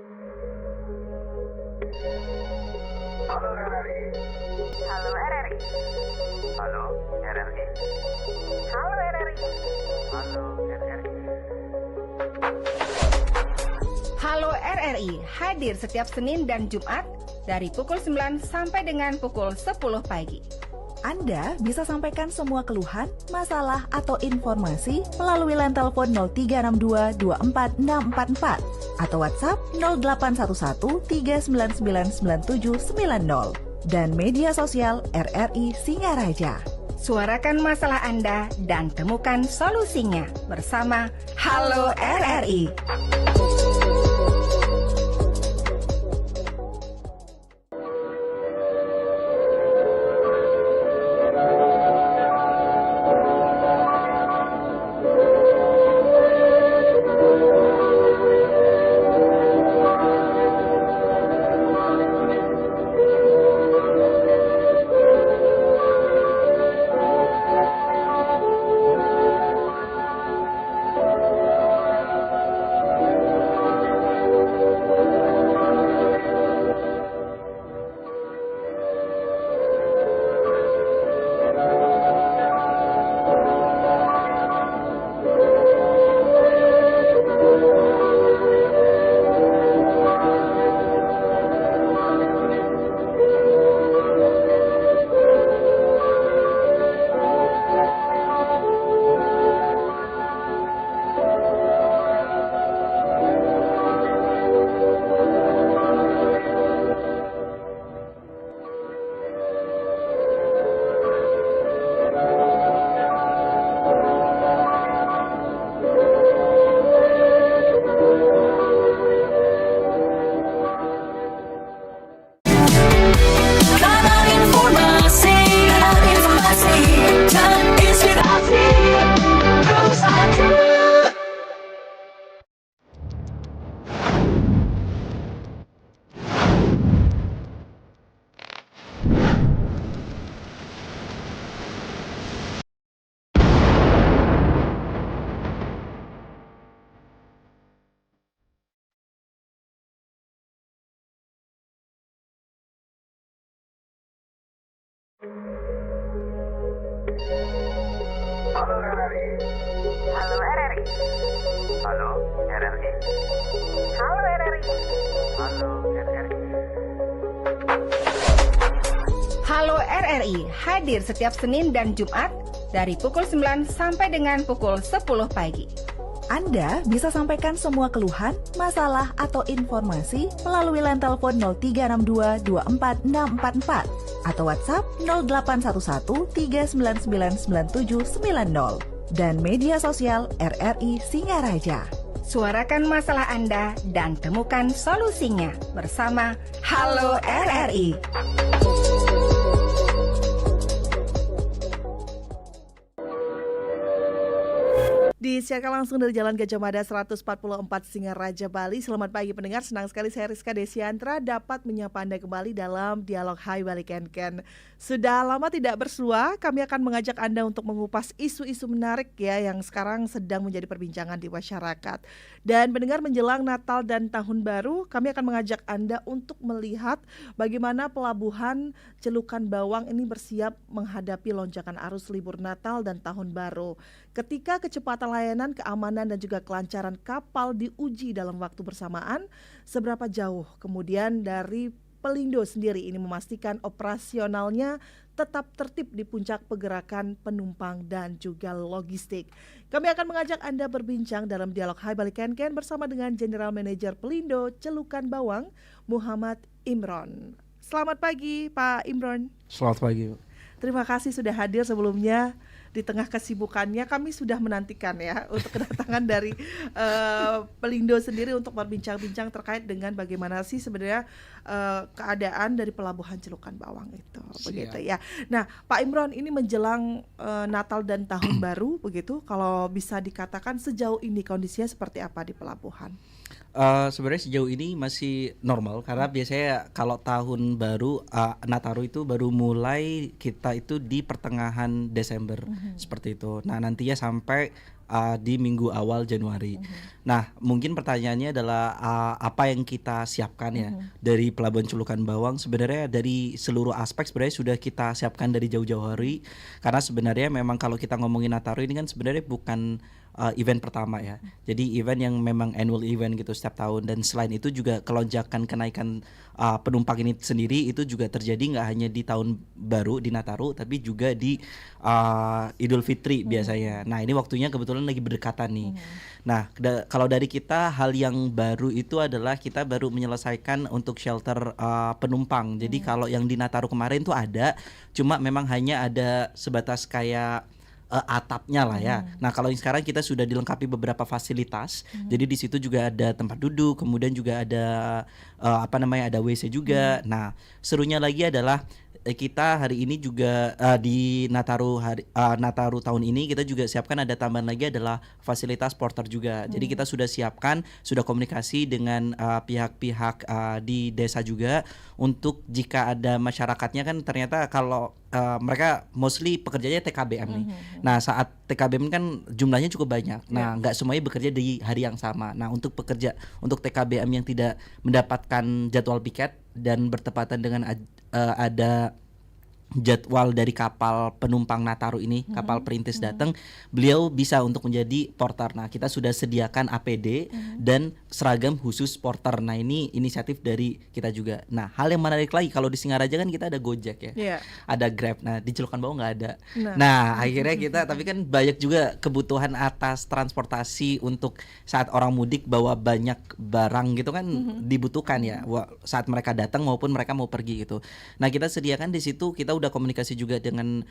Halo RRI. Halo RRI. Halo RRI. Halo RRI. Halo RRI. Halo RRI hadir setiap Senin dan Jumat dari pukul 9 sampai dengan pukul 10 pagi. Anda bisa sampaikan semua keluhan, masalah, atau informasi melalui line telepon 0362 24644 atau WhatsApp 0811 399 9790 dan media sosial RRI Singaraja. Suarakan masalah Anda dan temukan solusinya bersama Halo RRI. Halo RRI. Halo RRI. Halo RRI. Halo RRI. Halo RRI. Halo RRI hadir setiap Senin dan Jumat dari pukul 9 sampai dengan pukul 10 pagi. Anda bisa sampaikan semua keluhan, masalah, atau informasi melalui line telepon 0362 24644 atau WhatsApp 0811 399 9790 dan media sosial RRI Singaraja. Suarakan masalah Anda dan temukan solusinya bersama Halo RRI. Disiarkan langsung dari Jalan Gajah Mada 144 Singaraja, Bali. Selamat pagi pendengar, senang sekali saya Rizka Desiantra dapat menyapa Anda kembali dalam Dialog Hai Bali Ken. Sudah lama tidak bersua, kami akan mengajak Anda untuk mengupas isu-isu menarik ya yang sekarang sedang menjadi perbincangan di masyarakat. Dan pendengar, menjelang Natal dan Tahun Baru, kami akan mengajak Anda untuk melihat bagaimana pelabuhan Celukan Bawang ini bersiap menghadapi lonjakan arus libur Natal dan Tahun Baru. Ketika kecepatan layanan, keamanan, dan juga kelancaran kapal diuji dalam waktu bersamaan, seberapa jauh kemudian dari Pelindo sendiri ini memastikan operasionalnya tetap tertib di puncak pergerakan penumpang dan juga logistik. Kami akan mengajak Anda berbincang dalam Dialog Hai Bali Ken bersama dengan General Manager Pelindo Celukan Bawang, Muhammad Imron. Selamat pagi Pak Imron. Selamat pagi. Terima kasih sudah hadir sebelumnya. Di tengah kesibukannya kami sudah menantikan ya untuk kedatangan dari Pelindo sendiri untuk berbincang-bincang terkait dengan bagaimana sih sebenarnya keadaan dari pelabuhan Celukan Bawang itu. Begitu ya. Nah, Pak Imron, ini menjelang Natal dan Tahun Baru begitu, kalau bisa dikatakan sejauh ini kondisinya seperti apa di pelabuhan? Sebenarnya sejauh ini masih normal karena biasanya kalau tahun baru Nataru itu baru mulai kita itu di pertengahan Desember seperti itu. Nah nantinya sampai di minggu awal Januari. Nah, mungkin pertanyaannya adalah apa yang kita siapkan ya dari Pelabuhan Celukan Bawang. Sebenarnya dari seluruh aspek sebenarnya sudah kita siapkan dari jauh-jauh hari, karena sebenarnya memang kalau kita ngomongin Nataru ini kan sebenarnya bukan event pertama ya. Jadi event yang memang annual event gitu setiap tahun, dan selain itu juga kelonjakan kenaikan penumpang ini sendiri itu juga terjadi nggak hanya di tahun baru di Nataru, tapi juga di Idul Fitri biasanya. Nah, ini waktunya kebetulan lagi berdekatan nih. Nah, kalau dari kita hal yang baru itu adalah kita baru menyelesaikan untuk shelter penumpang. Jadi kalau yang di Nataru kemarin tuh ada, cuma memang hanya ada sebatas kayak atapnya lah ya. Nah, kalau yang sekarang kita sudah dilengkapi beberapa fasilitas. Jadi di situ juga ada tempat duduk, kemudian juga ada ada WC juga. Nah, serunya lagi adalah kita hari ini juga di Nataru tahun ini kita juga siapkan ada tambahan lagi adalah fasilitas porter juga. Jadi kita sudah siapkan, sudah komunikasi dengan pihak-pihak di desa juga untuk jika ada masyarakatnya kan ternyata kalau mereka mostly pekerjanya TKBM nih. Nah, saat TKBM kan jumlahnya cukup banyak. Nah, nggak semuanya bekerja di hari yang sama. Nah, untuk TKBM yang tidak mendapatkan jadwal piket dan bertepatan dengan ada jadwal dari kapal penumpang Nataru ini, kapal perintis datang, beliau bisa untuk menjadi porter. Nah, kita sudah sediakan APD dan seragam khusus porter. Nah, ini inisiatif dari kita juga. Nah, hal yang menarik lagi kalau di Singaraja kan kita ada Gojek ya, ada Grab. Nah, di Celukan Bawang nggak ada. Nah, akhirnya kita, tapi kan banyak juga kebutuhan atas transportasi untuk saat orang mudik bawa banyak barang gitu kan dibutuhkan ya, saat mereka datang maupun mereka mau pergi gitu. Nah, kita sediakan di situ, kita udah komunikasi juga dengan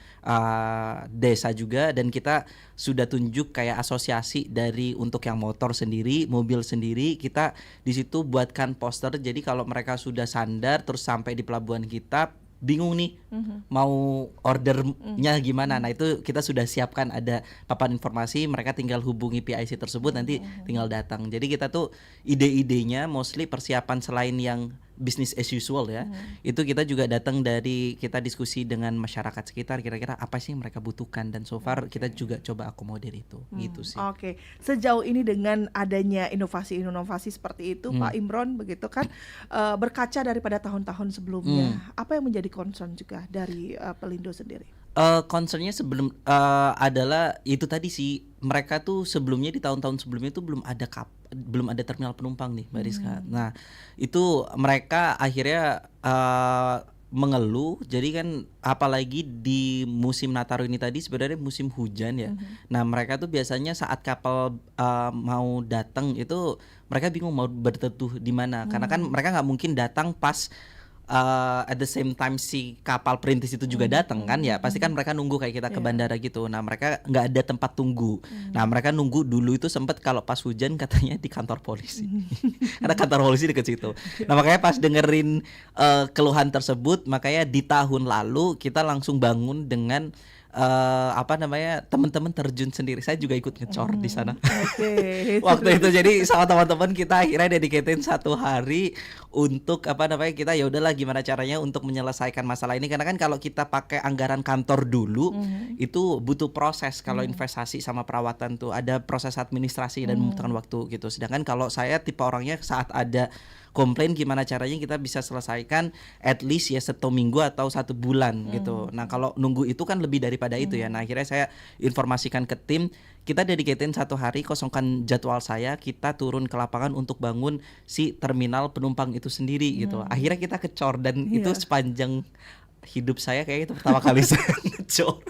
desa juga, dan kita sudah tunjuk kayak asosiasi dari untuk yang motor sendiri, mobil sendiri, kita di situ buatkan poster. Jadi kalau mereka sudah sandar terus sampai di pelabuhan kita bingung nih mau ordernya gimana. Nah, itu kita sudah siapkan ada papan informasi, mereka tinggal hubungi PIC tersebut, nanti tinggal datang. Jadi kita tuh ide-idenya mostly persiapan selain yang business as usual ya. Itu kita juga datang dari kita diskusi dengan masyarakat sekitar, kira-kira apa sih yang mereka butuhkan, dan so far kita juga coba akomodir itu. Gitu sih. Oke. Sejauh ini dengan adanya inovasi-inovasi seperti itu, Pak Imron begitu kan, berkaca daripada tahun-tahun sebelumnya, apa yang menjadi concern juga dari Pelindo sendiri? Concernnya sebelum adalah itu tadi sih, mereka tuh sebelumnya di tahun-tahun sebelumnya itu belum ada terminal penumpang nih, Mbak Rizka. Nah, itu mereka akhirnya mengeluh. Jadi kan apalagi di musim Nataru ini tadi sebenarnya musim hujan ya. Nah, mereka tuh biasanya saat kapal mau datang itu mereka bingung mau berteduh di mana, karena kan mereka nggak mungkin datang pas at the same time si kapal perintis itu juga datang kan ya, pasti kan mereka nunggu kayak kita ke bandara gitu. Nah, mereka nggak ada tempat tunggu. Nah, mereka nunggu dulu itu sempat kalau pas hujan katanya di kantor polisi karena kantor polisi deket situ. Nah, makanya pas dengerin keluhan tersebut, makanya di tahun lalu kita langsung bangun dengan teman-teman terjun sendiri. Saya juga ikut ngecor di sana. Waktu itu jadi sama teman-teman kita akhirnya dedicatein 1 hari untuk kita ya udahlah gimana caranya untuk menyelesaikan masalah ini, karena kan kalau kita pakai anggaran kantor dulu itu butuh proses. Kalau investasi sama perawatan tuh ada proses administrasi dan membutuhkan waktu gitu. Sedangkan kalau saya tipe orangnya saat ada komplain gimana caranya kita bisa selesaikan at least ya 1 minggu atau 1 bulan gitu. Nah, kalau nunggu itu kan lebih daripada itu ya. Nah, akhirnya saya informasikan ke tim, kita dedicatein 1 hari, kosongkan jadwal saya, kita turun ke lapangan untuk bangun si terminal penumpang itu sendiri gitu. Akhirnya kita kecor, dan itu sepanjang hidup saya kayak itu pertama kali saya ngecor.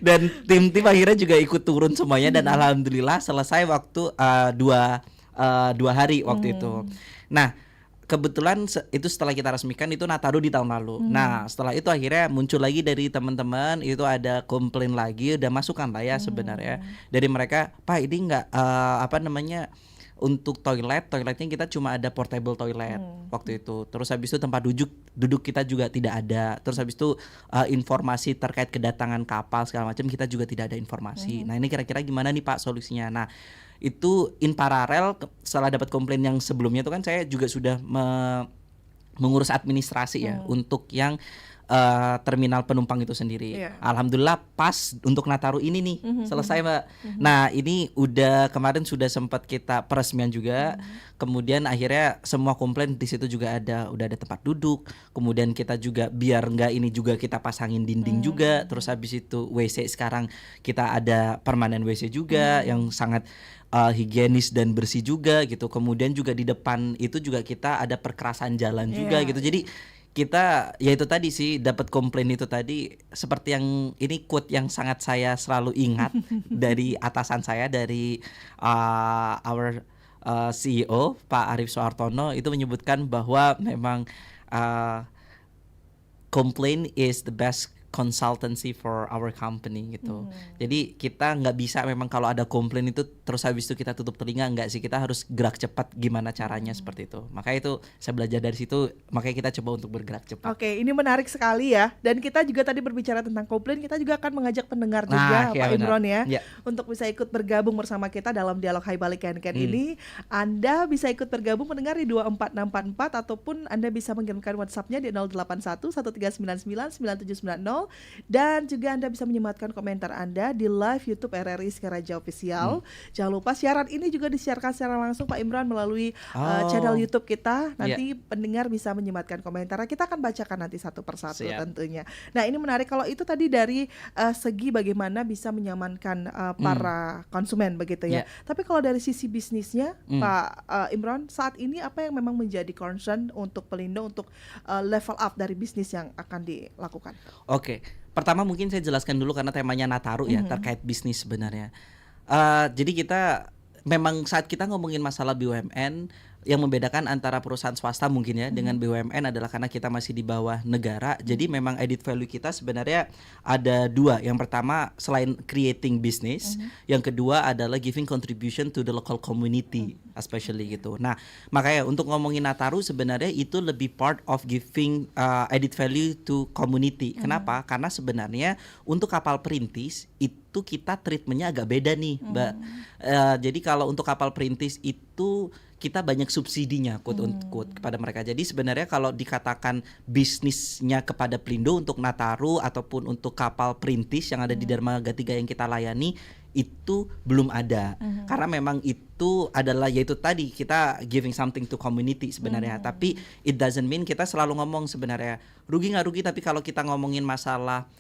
Dan tim-tim akhirnya juga ikut turun semuanya, dan alhamdulillah selesai waktu 2 hari waktu itu. Nah, kebetulan itu setelah kita resmikan itu Nataru di tahun lalu. Nah, setelah itu akhirnya muncul lagi dari teman-teman, itu ada komplain lagi, udah masukan lah ya sebenarnya dari mereka, Pak ini nggak untuk toiletnya kita cuma ada portable toilet waktu itu. Terus habis itu tempat duduk kita juga tidak ada. Terus habis itu informasi terkait kedatangan kapal segala macam kita juga tidak ada informasi. Nah, ini kira-kira gimana nih Pak solusinya? Nah, itu in paralel setelah dapat komplain yang sebelumnya itu kan saya juga sudah mengurus administrasi ya untuk yang terminal penumpang itu sendiri. Iya. Alhamdulillah pas untuk Nataru ini nih selesai Mbak. Nah ini udah kemarin sudah sempat kita peresmian juga. Kemudian akhirnya semua komplain di situ juga udah ada tempat duduk. Kemudian kita juga biar enggak ini juga kita pasangin dinding juga. Terus habis itu WC sekarang kita ada permanen WC juga yang sangat higienis dan bersih juga gitu. Kemudian juga di depan itu juga kita ada perkerasan jalan juga gitu. Jadi kita ya itu tadi sih dapat komplain itu tadi seperti yang ini quote yang sangat saya selalu ingat dari atasan saya dari our CEO Pak Arief Soehartono itu menyebutkan bahwa memang complaint is the best consultancy for our company gitu. Jadi kita nggak bisa memang kalau ada komplain itu terus habis itu kita tutup telinga, nggak sih, kita harus gerak cepat gimana caranya seperti itu. Makanya itu saya belajar dari situ, makanya kita coba untuk bergerak cepat. Oke, ini menarik sekali ya. Dan kita juga tadi berbicara tentang komplain, kita juga akan mengajak pendengar juga Pak Imron ya, untuk bisa ikut bergabung bersama kita dalam dialog Hai Bali Ken-Ken ini. Anda bisa ikut bergabung mendengar di 24644 ataupun Anda bisa mengirimkan WhatsApp-nya di 081 1399 9790. Dan juga Anda bisa menyematkan komentar Anda di live YouTube RRI Sekaraja Official. Jangan lupa siaran ini juga disiarkan secara langsung Pak Imran melalui channel YouTube kita. Nanti pendengar bisa menyematkan komentar. Kita akan bacakan nanti satu persatu tentunya. Nah ini menarik, kalau itu tadi dari segi bagaimana bisa menyamankan para konsumen begitu ya. Tapi kalau dari sisi bisnisnya Pak Imran, saat ini apa yang memang menjadi concern untuk Pelindo untuk level up dari bisnis yang akan dilakukan? Oke, pertama mungkin saya jelaskan dulu karena temanya Nataru ya, terkait bisnis sebenarnya. Jadi kita memang saat kita ngomongin masalah BUMN, yang membedakan antara perusahaan swasta mungkin ya dengan BUMN adalah karena kita masih di bawah negara. Jadi memang added value kita sebenarnya ada dua. Yang pertama selain creating business, yang kedua adalah giving contribution to the local community, especially gitu. Nah makanya untuk ngomongin Nataru sebenarnya itu lebih part of giving added value to community. Kenapa? Karena sebenarnya untuk kapal perintis itu kita treatmentnya agak beda nih Mbak. Jadi kalau untuk kapal perintis itu kita banyak subsidinya quote kepada mereka. Jadi sebenarnya kalau dikatakan bisnisnya kepada Pelindo untuk Nataru ataupun untuk kapal perintis yang ada di Dermaga 3 yang kita layani itu belum ada. Karena memang itu adalah yaitu tadi kita giving something to community sebenarnya. Tapi it doesn't mean kita selalu ngomong sebenarnya rugi nggak rugi, tapi kalau kita ngomongin masalah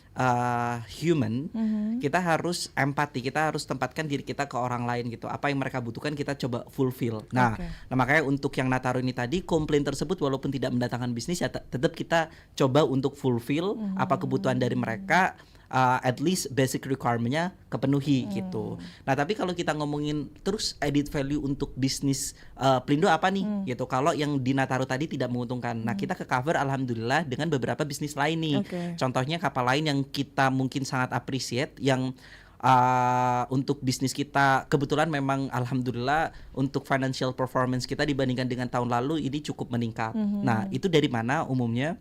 human, kita harus empati, kita harus tempatkan diri kita ke orang lain gitu. Apa yang mereka butuhkan kita coba fulfill. Nah makanya untuk yang Nataru ini tadi komplain tersebut walaupun tidak mendatangkan bisnis ya tetap kita coba untuk fulfill apa kebutuhan dari mereka. At least basic requirement-nya kepenuhi gitu. Nah tapi kalau kita ngomongin terus added value untuk bisnis Pelindo apa nih gitu. Kalau yang di Nataru tadi tidak menguntungkan, nah kita ke cover alhamdulillah dengan beberapa bisnis lain nih. Contohnya kapal lain yang kita mungkin sangat appreciate yang untuk bisnis kita kebetulan memang alhamdulillah untuk financial performance kita dibandingkan dengan tahun lalu ini cukup meningkat. Nah itu dari mana? Umumnya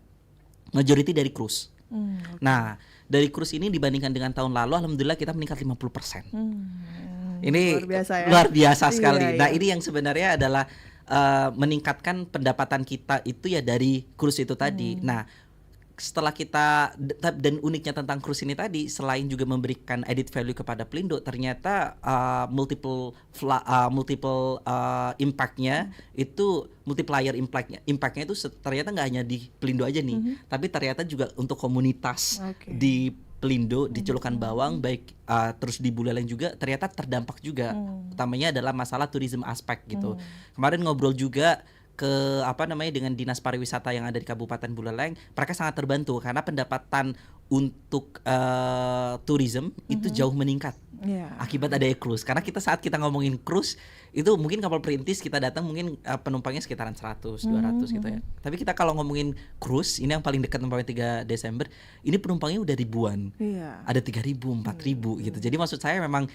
majority dari cruise. Nah dari cruise ini dibandingkan dengan tahun lalu alhamdulillah kita meningkat 50%. Ini luar biasa, ya? Luar biasa sekali. Iya. Nah ini yang sebenarnya adalah meningkatkan pendapatan kita itu ya dari cruise itu tadi. Nah setelah kita dan uniknya tentang cruise ini tadi selain juga memberikan added value kepada Pelindo, ternyata multiple impactnya itu multiplier impactnya itu ternyata nggak hanya di Pelindo aja nih, tapi ternyata juga untuk komunitas di Pelindo di Celukan Bawang baik terus di Buleleng juga ternyata terdampak juga. Utamanya adalah masalah tourism aspek gitu. Kemarin ngobrol juga ke dengan dinas pariwisata yang ada di Kabupaten Buleleng, mereka sangat terbantu karena pendapatan untuk tourism itu jauh meningkat akibat adanya cruise. Karena saat kita ngomongin cruise itu mungkin kapal perintis kita datang mungkin penumpangnya sekitaran 100, 200 gitu ya. Tapi kita kalau ngomongin cruise ini yang paling dekat sampai 3 Desember, ini penumpangnya udah ribuan. Ada 3.000, 4.000 gitu. Jadi maksud saya memang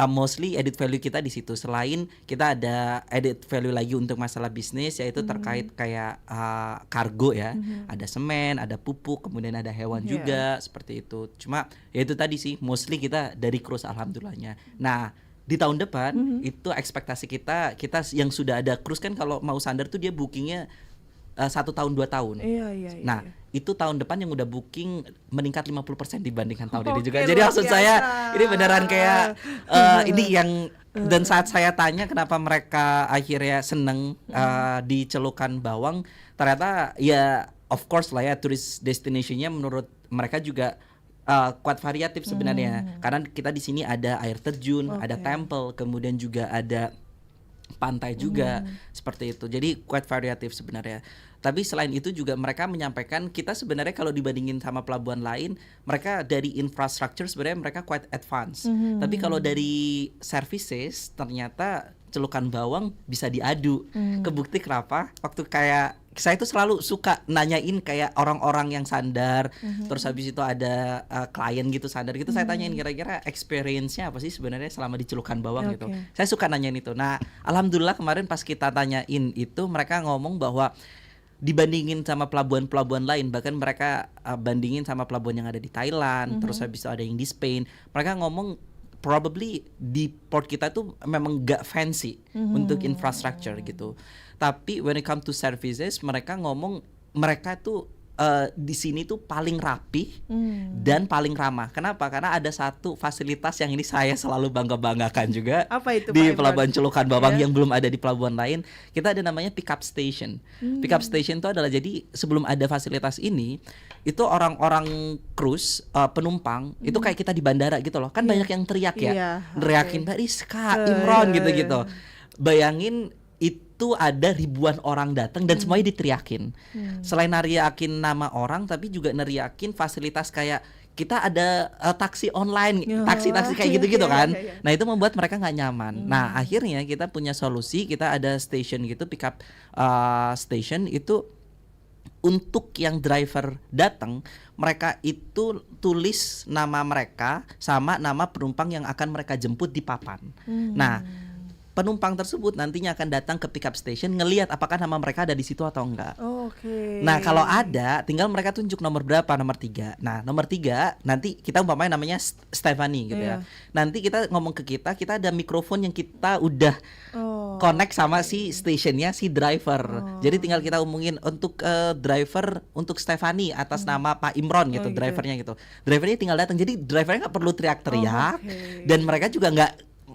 mostly added value kita di situ. Selain kita ada added value lagi untuk masalah bisnis yaitu terkait kayak kargo ya. Ada semen, ada pupuk, kemudian ada hewan juga seperti itu. Cuma ya itu tadi sih mostly kita dari cruise alhamdulillahnya. Nah di tahun depan itu ekspektasi kita yang sudah ada cruise kan kalau mau sandar tuh dia bookingnya 1 tahun 2 tahun. Iya. Nah, itu tahun depan yang udah booking meningkat 50% dibandingkan tahun ini Oke, juga. Jadi luar maksud biasa. saya ini beneran kayak ini yang dan saat saya tanya kenapa mereka akhirnya seneng di Celukan Bawang, ternyata ya of course lah ya tourist destination-nya menurut mereka juga kuat variatif sebenarnya. Karena kita di sini ada air terjun, ada temple, kemudian juga ada pantai juga seperti itu. Jadi quite variatif sebenarnya. Tapi selain itu juga mereka menyampaikan kita sebenarnya kalau dibandingin sama pelabuhan lain, mereka dari infrastructure sebenarnya mereka quite advance. Tapi kalau dari services ternyata Celukan Bawang bisa diadu. Kebukti kenapa? Waktu kayak saya tuh selalu suka nanyain kayak orang-orang yang sandar, terus habis itu ada klien gitu sandar gitu, saya tanyain kira-kira experience-nya apa sih sebenarnya selama di Celukan Bawang gitu. Saya suka nanyain itu. Nah, alhamdulillah kemarin pas kita tanyain itu mereka ngomong bahwa dibandingin sama pelabuhan-pelabuhan lain, bahkan mereka bandingin sama pelabuhan yang ada di Thailand, terus habis itu ada yang di Spain, mereka ngomong probably di port kita tuh memang gak fancy untuk infrastructure gitu. Tapi when it come to services, mereka ngomong mereka tuh di sini tuh paling rapi dan paling ramah. Kenapa? Karena ada satu fasilitas yang ini saya selalu bangga-banggakan juga. Apa itu, di Pak pelabuhan Imron? Celukan Bawang yang belum ada di pelabuhan lain. Kita ada namanya pick up station. Pick up station itu adalah jadi sebelum ada fasilitas ini, itu orang-orang cruise penumpang itu kayak kita di bandara gitu loh. Kan banyak yang teriak ya. Iya, Teriakin Mbak Rizka, Imron gitu-gitu. Bayangin itu ada ribuan orang datang dan semuanya diteriakin. Selain neriakin nama orang, tapi juga neriakin fasilitas kayak kita ada taksi online, taksi-taksi kayak gitu-gitu kan. Nah itu membuat mereka nggak nyaman. Nah akhirnya kita punya solusi, kita ada station gitu, pick up station itu untuk yang driver datang, mereka itu tulis nama mereka sama nama penumpang yang akan mereka jemput di papan. Nah penumpang tersebut nantinya akan datang ke pick up station ngelihat apakah nama mereka ada di situ atau enggak. Nah kalau ada, tinggal mereka tunjuk nomor berapa, nomor 3. Nah nomor 3 nanti kita umpamanya namanya Stephanie gitu ya. Nanti kita ngomong ke kita ada mikrofon yang kita udah connect sama si stationnya si driver. Jadi tinggal kita omongin untuk driver untuk Stephanie atas nama Pak Imron gitu, drivernya gitu. Drivernya tinggal datang. Jadi drivernya nggak perlu teriak-teriak dan mereka juga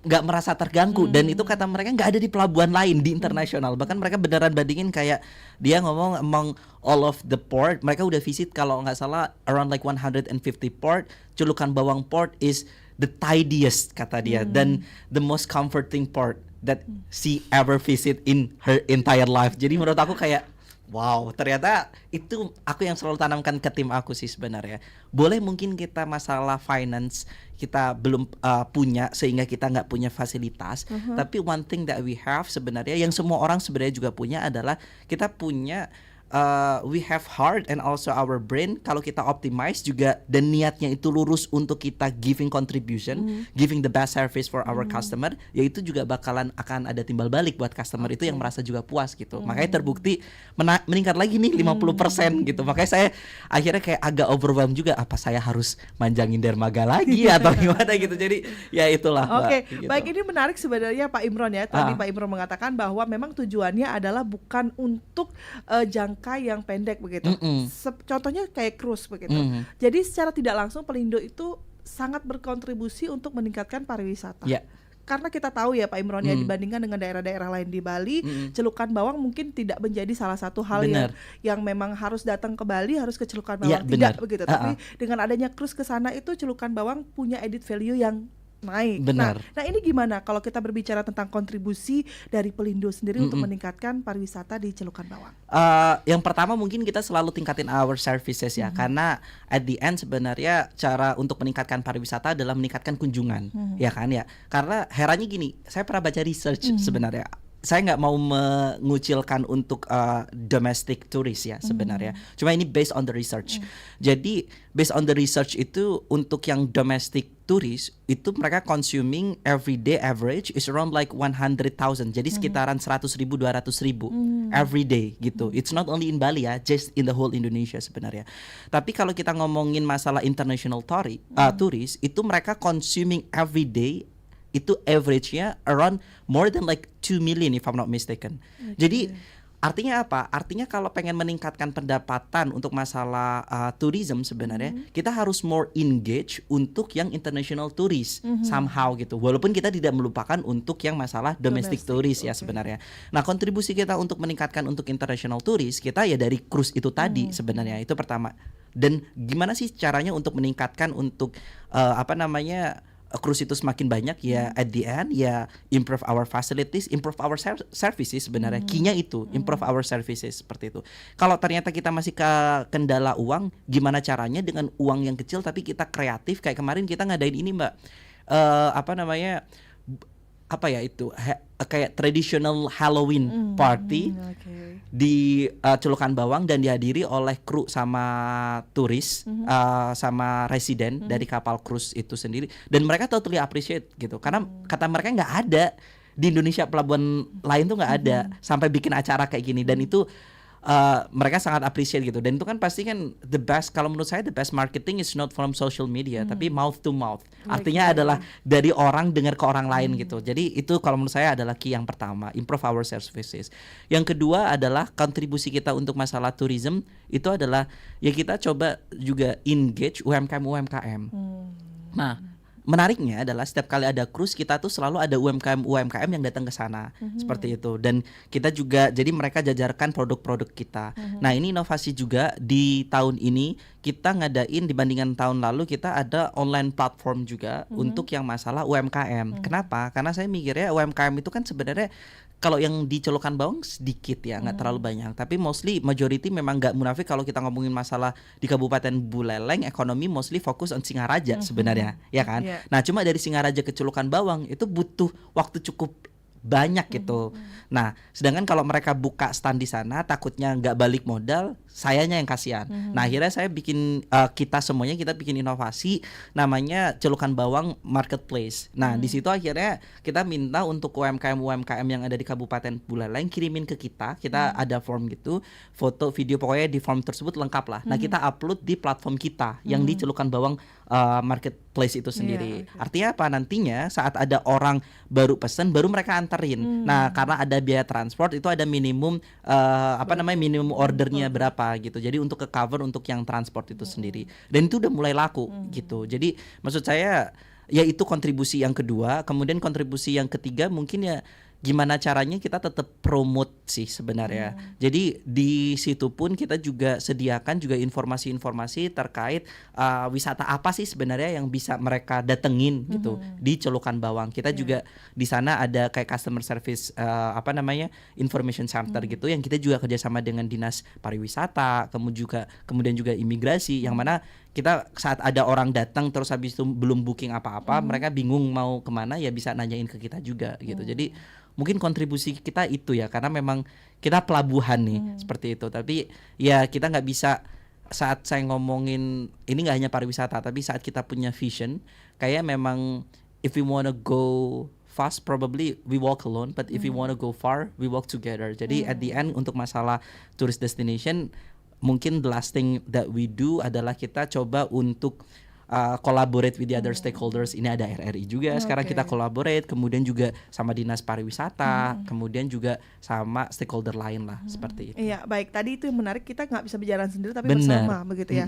nggak merasa terganggu dan itu kata mereka nggak ada di pelabuhan lain di internasional. Bahkan mereka beneran bandingin kayak dia ngomong among all of the port, mereka udah visit kalau nggak salah around like 150 port, Celukan Bawang port is the tidiest kata dia dan the most comforting port that she ever visit in her entire life. Jadi menurut aku kayak wow, ternyata itu aku yang selalu tanamkan ke tim aku sih sebenarnya. Boleh mungkin kita masalah finance kita belum punya sehingga kita nggak punya fasilitas. Tapi one thing that we have sebenarnya yang semua orang sebenarnya juga punya adalah kita punya we have heart and also our brain. Kalau kita optimize juga dan niatnya itu lurus untuk kita giving contribution, giving the best service for our customer, yaitu juga bakalan akan ada timbal balik buat customer itu yang merasa juga puas gitu. Makanya terbukti meningkat lagi nih 50% gitu. Makanya saya akhirnya kayak agak overwhelmed juga, apa saya harus manjangin dermaga lagi atau gimana gitu. Jadi ya itulah. Oke, gitu. baik, ini menarik sebenarnya Pak Imron ya. Tadi Pak Imron mengatakan bahwa memang tujuannya adalah bukan untuk jangka yang pendek begitu. Contohnya kayak cruise begitu. Jadi secara tidak langsung Pelindo itu sangat berkontribusi untuk meningkatkan pariwisata. Karena kita tahu ya Pak Imron ya, dibandingkan dengan daerah-daerah lain di Bali, Celukan Bawang mungkin tidak menjadi salah satu hal yang memang harus datang ke Bali harus ke Celukan Bawang, tidak begitu. Tapi dengan adanya cruise ke sana itu Celukan Bawang punya added value yang naik. Nah ini gimana kalau kita berbicara tentang kontribusi dari Pelindo sendiri untuk meningkatkan pariwisata di Celukan Bawang? Yang pertama mungkin kita selalu tingkatin our services ya, karena at the end sebenarnya cara untuk meningkatkan pariwisata adalah meningkatkan kunjungan, ya kan ya. Karena herannya gini, saya pernah baca research sebenarnya. Saya nggak mau mengucilkan untuk domestic tourist ya sebenarnya. Cuma ini based on the research. Jadi based on the research itu untuk yang domestic tourist itu mereka consuming everyday average is around like 100,000. Jadi sekitaran 100,000 200,000 every day gitu. It's not only in Bali ya, just in the whole Indonesia sebenarnya. Tapi kalau kita ngomongin masalah international tourist itu mereka consuming every day itu average-nya around more than like 2 million if I'm not mistaken. Jadi Artinya apa? Artinya kalau pengen meningkatkan pendapatan untuk masalah tourism sebenarnya kita harus more engage untuk yang international tourist somehow gitu. Walaupun kita tidak melupakan untuk yang masalah domestic tourist ya sebenarnya. Nah, kontribusi kita untuk meningkatkan untuk international tourist kita ya dari cruise itu tadi sebenarnya. Itu pertama. Dan gimana sih caranya untuk meningkatkan untuk cruise itu semakin banyak ya at the end ya improve our facilities, improve our services sebenarnya. Key-nya itu improve our services seperti itu. Kalau ternyata kita masih ke kendala uang, gimana caranya dengan uang yang kecil tapi kita kreatif kayak kemarin kita ngadain ini Mbak. Kayak traditional Halloween party di Celukan Bawang dan dihadiri oleh kru sama turis sama residen dari kapal cruise itu sendiri, dan mereka totally appreciate gitu karena kata mereka nggak ada di Indonesia, pelabuhan lain tuh nggak ada sampai bikin acara kayak gini, dan itu mereka sangat appreciate gitu. Dan itu kan pasti kan the best, kalau menurut saya the best marketing is not from social media tapi mouth to mouth. Artinya adalah dari orang dengar ke orang lain gitu. Jadi itu kalau menurut saya adalah key yang pertama, improve our services. Yang kedua adalah kontribusi kita untuk masalah tourism itu adalah ya kita coba juga engage UMKM. Nah, menariknya adalah setiap kali ada cruise kita tuh selalu ada UMKM yang datang ke sana seperti itu, dan kita juga jadi mereka jajarkan produk-produk kita. Nah, ini inovasi juga di tahun ini kita ngadain dibandingkan tahun lalu, kita ada online platform juga untuk yang masalah UMKM. Kenapa? Karena saya mikirnya UMKM itu kan sebenarnya kalau yang di Celukan Bawang sedikit ya, nggak terlalu banyak. Tapi mostly majority memang nggak munafik kalau kita ngomongin masalah di Kabupaten Buleleng, ekonomi mostly fokus on Singaraja sebenarnya, ya kan? Nah, cuma dari Singaraja ke Celukan Bawang itu butuh waktu cukup banyak gitu. Nah, sedangkan kalau mereka buka stand di sana takutnya nggak balik modal, sayanya yang kasihan. Nah, akhirnya saya bikin kita semuanya kita bikin inovasi namanya Celukan Bawang Marketplace. Nah, di situ akhirnya kita minta untuk UMKM yang ada di Kabupaten Buleleng kirimin ke kita ada form gitu, foto, video, pokoknya di form tersebut lengkap lah. Nah, kita upload di platform kita yang di Celukan Bawang Marketplace itu sendiri. Artinya apa? Nantinya saat ada orang baru pesan, baru mereka anterin. Nah, karena ada biaya transport itu ada minimum minimum ordernya berapa gitu. Jadi untuk ke cover untuk yang transport itu sendiri. Dan itu udah mulai laku gitu. Jadi maksud saya ya itu kontribusi yang kedua. Kemudian kontribusi yang ketiga mungkin ya gimana caranya kita tetap promote sih sebenarnya. Jadi di situ pun kita juga sediakan juga informasi-informasi terkait wisata apa sih sebenarnya yang bisa mereka datengin gitu di Celukan Bawang. Kita juga di sana ada kayak customer service information center gitu yang kita juga kerjasama dengan Dinas Pariwisata, kemudian juga imigrasi, yang mana kita saat ada orang datang terus habis itu belum booking apa-apa, mereka bingung mau kemana ya bisa nanyain ke kita juga gitu. Jadi mungkin kontribusi kita itu ya, karena memang kita pelabuhan nih seperti itu. Tapi ya kita nggak bisa, saat saya ngomongin ini nggak hanya pariwisata, tapi saat kita punya vision kayak memang if we wanna go fast probably we walk alone, but if we wanna go far we walk together. Jadi at the end untuk masalah tourist destination mungkin the last thing that we do adalah kita coba untuk collaborate with the other stakeholders. Ini ada RRI juga sekarang kita collaborate, kemudian juga sama Dinas Pariwisata, kemudian juga sama stakeholder lain lah seperti itu. Iya, baik. Tadi itu yang menarik, kita nggak bisa berjalan sendiri tapi bersama begitu ya.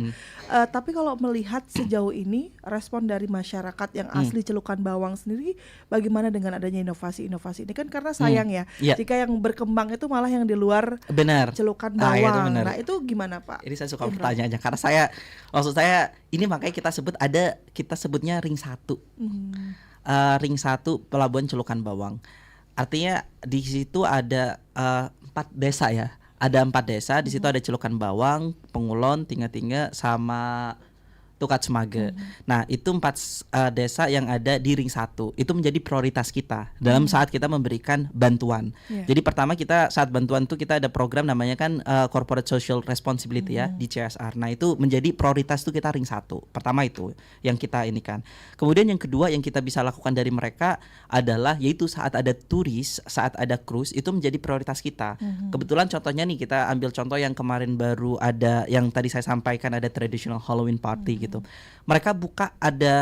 Tapi kalau melihat sejauh ini respon dari masyarakat yang asli Celukan Bawang sendiri, bagaimana dengan adanya inovasi-inovasi ini? Kan karena sayang ya, jika yang berkembang itu malah yang di luar Celukan Bawang. Nah, itu gimana Pak? Ini saya suka pertanyaannya karena maksud saya ini makanya kita sebutnya ring 1. Ring 1 Pelabuhan Celukan Bawang. Artinya di situ ada 4 desa ya. Ada 4 desa, di situ ada Celukan Bawang, Pengulon, Tingga-Tingga sama Tukat Semage. Nah, itu 4 desa yang ada di ring 1. Itu menjadi prioritas kita dalam saat kita memberikan bantuan. Jadi pertama kita saat bantuan itu kita ada program namanya kan Corporate Social Responsibility ya di CSR. Nah, itu menjadi prioritas itu kita ring 1. Pertama itu yang kita ini kan. Kemudian yang kedua yang kita bisa lakukan dari mereka adalah yaitu saat ada turis, saat ada cruise itu menjadi prioritas kita. Kebetulan contohnya nih kita ambil contoh yang kemarin baru ada yang tadi saya sampaikan, ada traditional Halloween party gitu. Mereka buka ada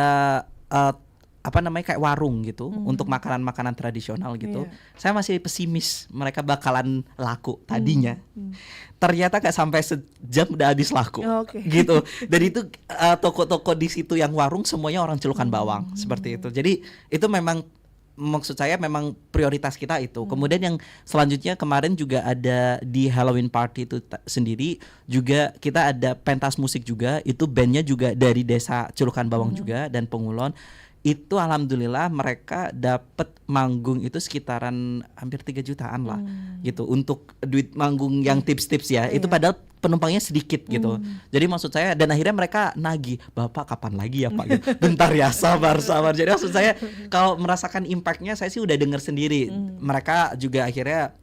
kayak warung gitu untuk makanan-makanan tradisional gitu. Saya masih pesimis mereka bakalan laku tadinya. Ternyata gak sampai sejam udah habis laku gitu. Dan itu toko-toko di situ yang warung semuanya orang celukan bawang seperti itu. Jadi itu memang maksud saya memang prioritas kita itu. Kemudian yang selanjutnya kemarin juga ada di Halloween party itu sendiri juga kita ada pentas musik juga, itu bandnya juga dari desa Celukan Bawang juga dan Pengulon. Itu alhamdulillah mereka dapat manggung itu sekitaran hampir 3 jutaan lah gitu untuk duit manggung yang tips-tips ya. Itu padahal penumpangnya sedikit gitu. Jadi maksud saya, dan akhirnya mereka nagih, "Bapak kapan lagi ya Pak?" Gitu. "Bentar ya, sabar." Jadi maksud saya kalau merasakan impactnya saya sih udah dengar sendiri. Mereka juga akhirnya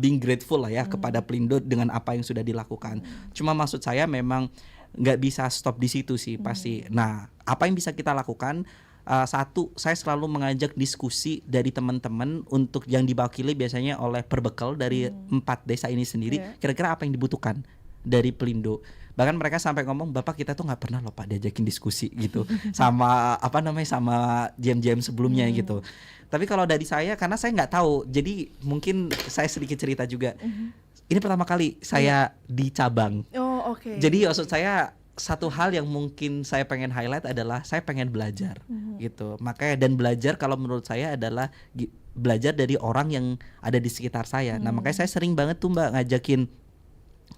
being grateful lah ya kepada Pelindo dengan apa yang sudah dilakukan. Cuma maksud saya memang nggak bisa stop di situ sih pasti. Nah, apa yang bisa kita lakukan? Satu, saya selalu mengajak diskusi dari teman-teman untuk yang diwakili biasanya oleh Perbekal dari 4 desa ini sendiri. Kira-kira apa yang dibutuhkan dari Pelindo? Bahkan mereka sampai ngomong, "Bapak, kita tuh nggak pernah loh Pak diajakin diskusi gitu sama sama jam-jam sebelumnya gitu." Tapi kalau dari saya, karena saya nggak tahu, jadi mungkin saya sedikit cerita juga. Ini pertama kali saya di cabang. Jadi maksud saya, satu hal yang mungkin saya pengen highlight adalah saya pengen belajar gitu. Makanya dan belajar kalau menurut saya adalah belajar dari orang yang ada di sekitar saya. Nah, makanya saya sering banget tuh Mbak ngajakin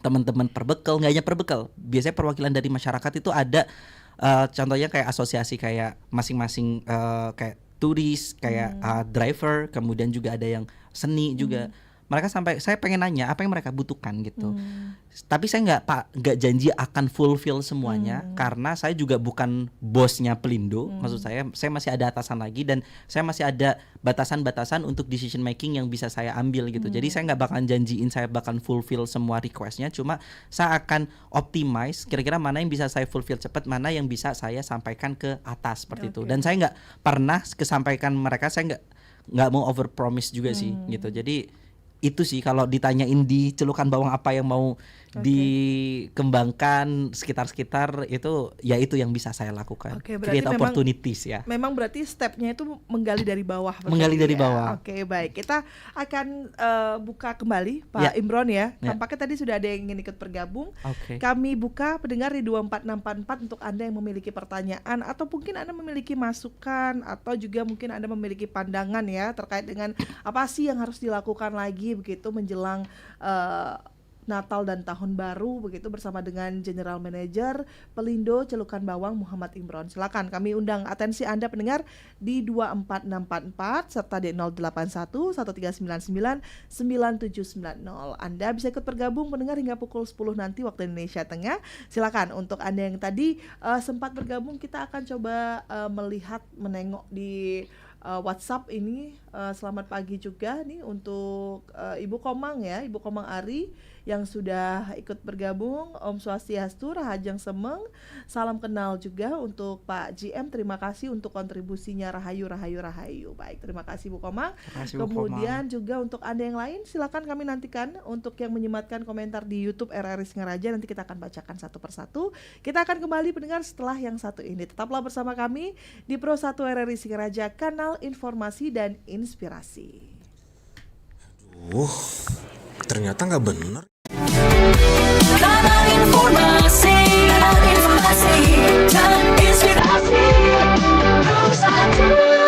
teman-teman Perbekal, nggak hanya Perbekal, biasanya perwakilan dari masyarakat itu ada, contohnya kayak asosiasi kayak masing-masing kayak turis, kayak driver, kemudian juga ada yang seni juga. Mereka sampai saya pengen nanya apa yang mereka butuhkan gitu. Tapi saya nggak janji akan fulfill semuanya karena saya juga bukan bosnya Pelindo. Maksud saya masih ada atasan lagi dan saya masih ada batasan-batasan untuk decision making yang bisa saya ambil gitu. Jadi saya nggak bakalan janjiin saya bakal fulfill semua requestnya. Cuma saya akan optimize kira-kira mana yang bisa saya fulfill cepat, mana yang bisa saya sampaikan ke atas seperti itu. Dan saya nggak pernah kesampaikan mereka, saya nggak mau over promise juga sih gitu. Jadi itu sih kalau ditanyain di Celukan Bawang apa yang mau dikembangkan sekitar-sekitar itu, ya itu yang bisa saya lakukan. Create opportunities ya. Memang berarti stepnya itu menggali dari bawah. Menggali dari bawah. Oke, baik. Kita akan buka kembali Pak Imron ya. Tampaknya tadi sudah ada yang ingin ikut bergabung. Kami buka pendengar di 24644 untuk Anda yang memiliki pertanyaan atau mungkin Anda memiliki masukan atau juga mungkin Anda memiliki pandangan ya terkait dengan apa sih yang harus dilakukan lagi begitu menjelang Natal dan Tahun Baru begitu bersama dengan General Manager Pelindo Celukan Bawang Muhammad Imron. Silakan kami undang atensi Anda pendengar di 24644 serta di 081 1399 9790. Anda bisa ikut bergabung pendengar hingga pukul 10 nanti waktu Indonesia Tengah. Silakan untuk Anda yang tadi sempat bergabung, kita akan coba melihat menengok di WhatsApp ini. Selamat pagi juga nih untuk Ibu Komang ya, Ibu Komang Ari yang sudah ikut bergabung. Om Swastiastu, Rahajeng Semeng, salam kenal juga untuk Pak GM. Terima kasih untuk kontribusinya, Rahayu. Baik, terima kasih Bu Komang. Kemudian juga untuk Anda yang lain, silakan kami nantikan untuk yang menyematkan komentar di YouTube RRI Singaraja. Nanti kita akan bacakan satu persatu. Kita akan kembali pendengar setelah yang satu ini. Tetaplah bersama kami di Pro 1 RRI Singaraja, kanal informasi dan inspirasi. Aduh, ternyata nggak bener. Kanal informasi dan inspirasi. Pro 1.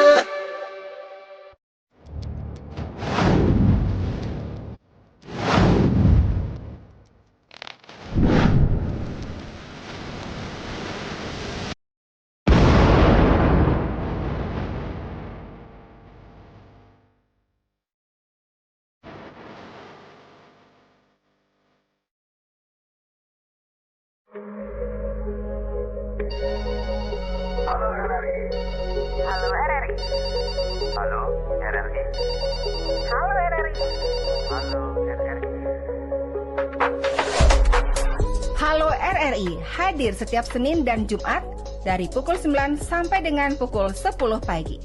Halo RRI. Halo RRI. Halo RRI. Halo RRI. Halo RRI. Halo RRI hadir setiap Senin dan Jumat dari pukul 9 sampai dengan pukul 10 pagi.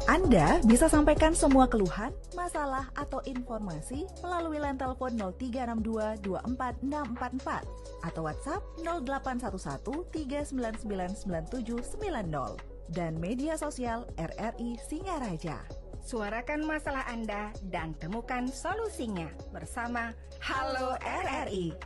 Anda bisa sampaikan semua keluhan, masalah, atau informasi melalui line telepon 0362 246644 atau WhatsApp 0811 3999790 dan media sosial RRI Singaraja. Suarakan masalah Anda dan temukan solusinya bersama Halo RRI.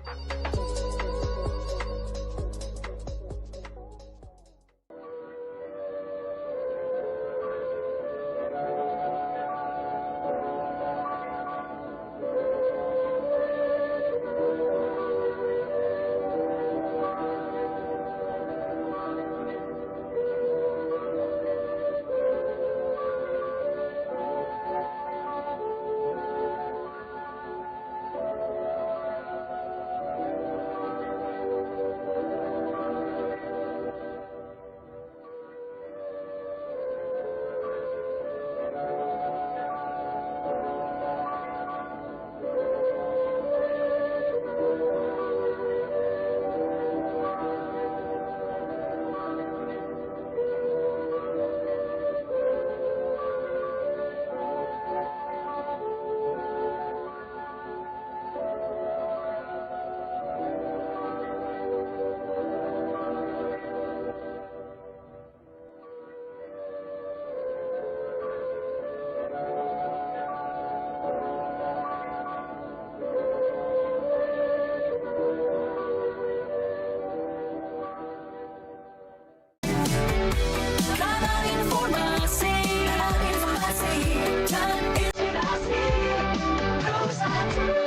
Kanal informasi dan inspirasi nomor 1.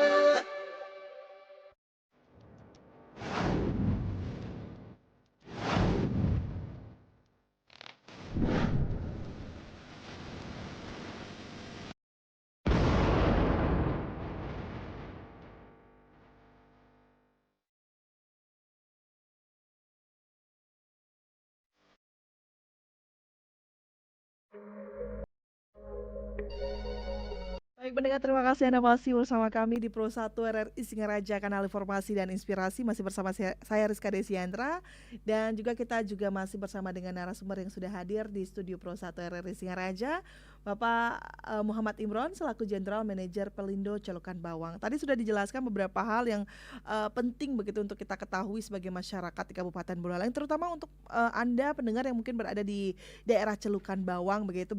Baik pendengar, terima kasih Anda masih bersama kami di Pro 1 RRI Singaraja, kanal informasi dan inspirasi. Masih bersama saya Rizka Desiandra, dan juga kita juga masih bersama dengan narasumber yang sudah hadir di studio Pro 1 RRI Singaraja, Bapak Muhammad Imron selaku General Manager Pelindo Celukan Bawang. Tadi sudah dijelaskan beberapa hal yang penting begitu untuk kita ketahui sebagai masyarakat di Kabupaten Buleleng, terutama untuk Anda pendengar yang mungkin berada di daerah Celukan Bawang begitu,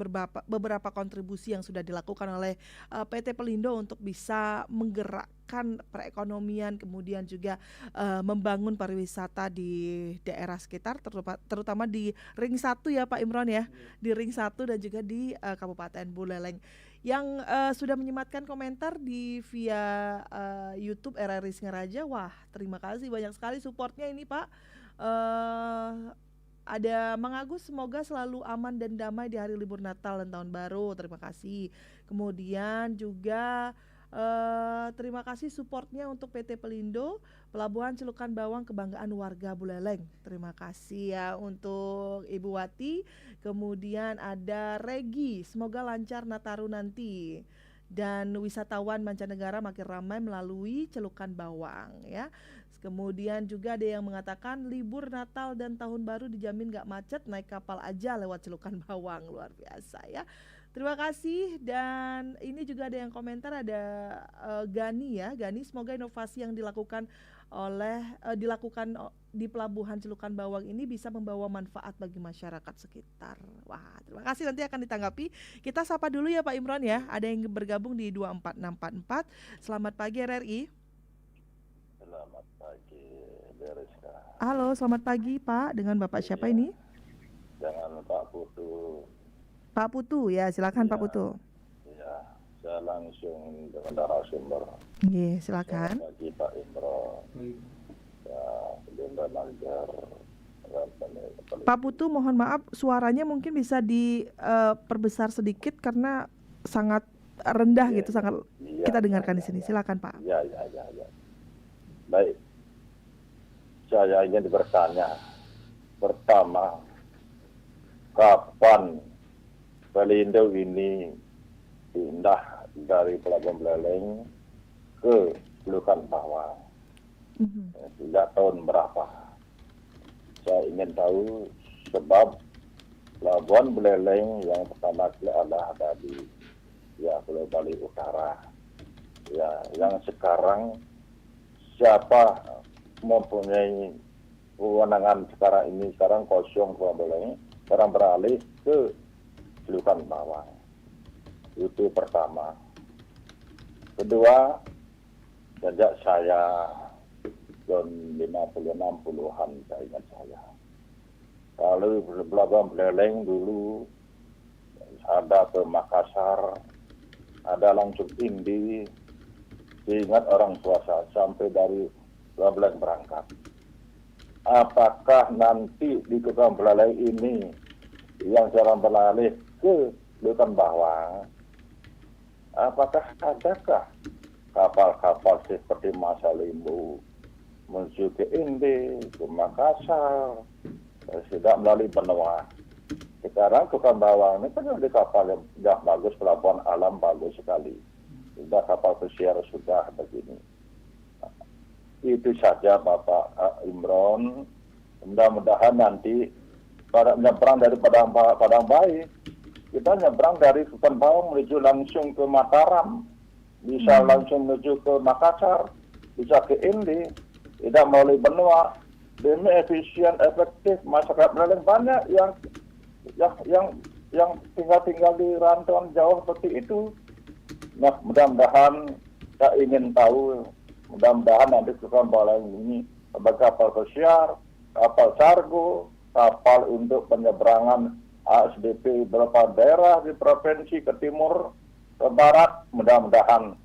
beberapa kontribusi yang sudah dilakukan oleh PT Pelindo untuk bisa menggerakkan perekonomian, kemudian juga membangun pariwisata di daerah sekitar, terutama di Ring 1 ya Pak Imron ya, di Ring 1 dan juga di Kabupaten Buleleng. Yang sudah menyematkan komentar di via YouTube RRI Singaraja, wah terima kasih banyak sekali supportnya ini Pak. Ada Mang Agus, semoga selalu aman dan damai di hari libur Natal dan Tahun Baru. Terima kasih. Kemudian juga terima kasih supportnya untuk PT Pelindo, Pelabuhan Celukan Bawang, kebanggaan warga Buleleng. Terima kasih ya untuk Ibu Wati. Kemudian ada Regi, semoga lancar Nataru nanti. Dan wisatawan mancanegara makin ramai melalui Celukan Bawang ya. Kemudian juga ada yang mengatakan libur Natal dan Tahun Baru dijamin gak macet, naik kapal aja lewat Celukan Bawang. Luar biasa ya. Terima kasih. Dan ini juga ada yang komentar, ada Gani ya. Gani, semoga inovasi yang dilakukan di Pelabuhan Celukan Bawang ini bisa membawa manfaat bagi masyarakat sekitar. Wah, terima kasih, nanti akan ditanggapi. Kita sapa dulu ya Pak Imron ya. Ada yang bergabung di 24644. Selamat pagi RRI. Selamat pagi, Rizka. Halo, selamat pagi Pak. Dengan Bapak siapa ini? Dengan Pak Putu. Pak Putu ya, silakan Pak Putu. Ya, saya langsung dengan narasumber. Iya, silakan. Selamat pagi Pak Imron. Ya, General Manager. Pak Putu, mohon maaf suaranya mungkin bisa diperbesar sedikit karena sangat rendah gitu, sangat kita dengarkan di sini. Silakan Pak. Ya. Baik. Saya ingin bertanya. Pertama, kapan Pelindo ini pindah dari Pelabuhan Buleleng ke Celukan Bawang? Sejak tahun berapa? Saya ingin tahu sebab Pelabuhan Buleleng yang pertama kali adalah ada di Pulau Bali Utara. Ya, yang sekarang siapa mempunyai kewenangan sekarang kosong Pulau Buleleng, sekarang beralih ke Celukan Bawang. Itu pertama. Kedua, sejak saya tahun 50-60-an saya ingat saya. Kalau Pelabuhan Buleleng dulu ada ke Makassar, ada langsung Indi, diingat orang tua saya sampai dari Pelabuhan berangkat. Apakah nanti di Pelabuhan Buleleng ini yang sekarang beralih ke Celukan Bawang, apakah adakah kapal-kapal seperti Masa Limbu menuju ke Indi, ke Makassar, tidak melalui benua. Sekarang Celukan Bawang ini kan ada kapal yang sudah bagus, pelabuhan alam bagus sekali. Sudah kapal pesiar sudah begini. Itu saja Bapak Imron. Mudah-mudahan nanti pada nyebrang dari Padang Bayi, kita nyebrang dari Celukan Bawang menuju langsung ke Mataram, bisa langsung menuju ke Makassar, bisa ke Indi, tidak melalui benua. Demi efisien, efektif, masyarakat Buleleng banyak yang tinggal di rantauan jauh seperti itu. Nah, mudah-mudahan saya ingin tahu, mudah-mudahan nanti Celukan Bawang ini sebagai kapal pesiar, kapal cargo, kapal untuk penyeberangan ASDP beberapa daerah di provinsi ke timur, ke barat, mudah-mudahan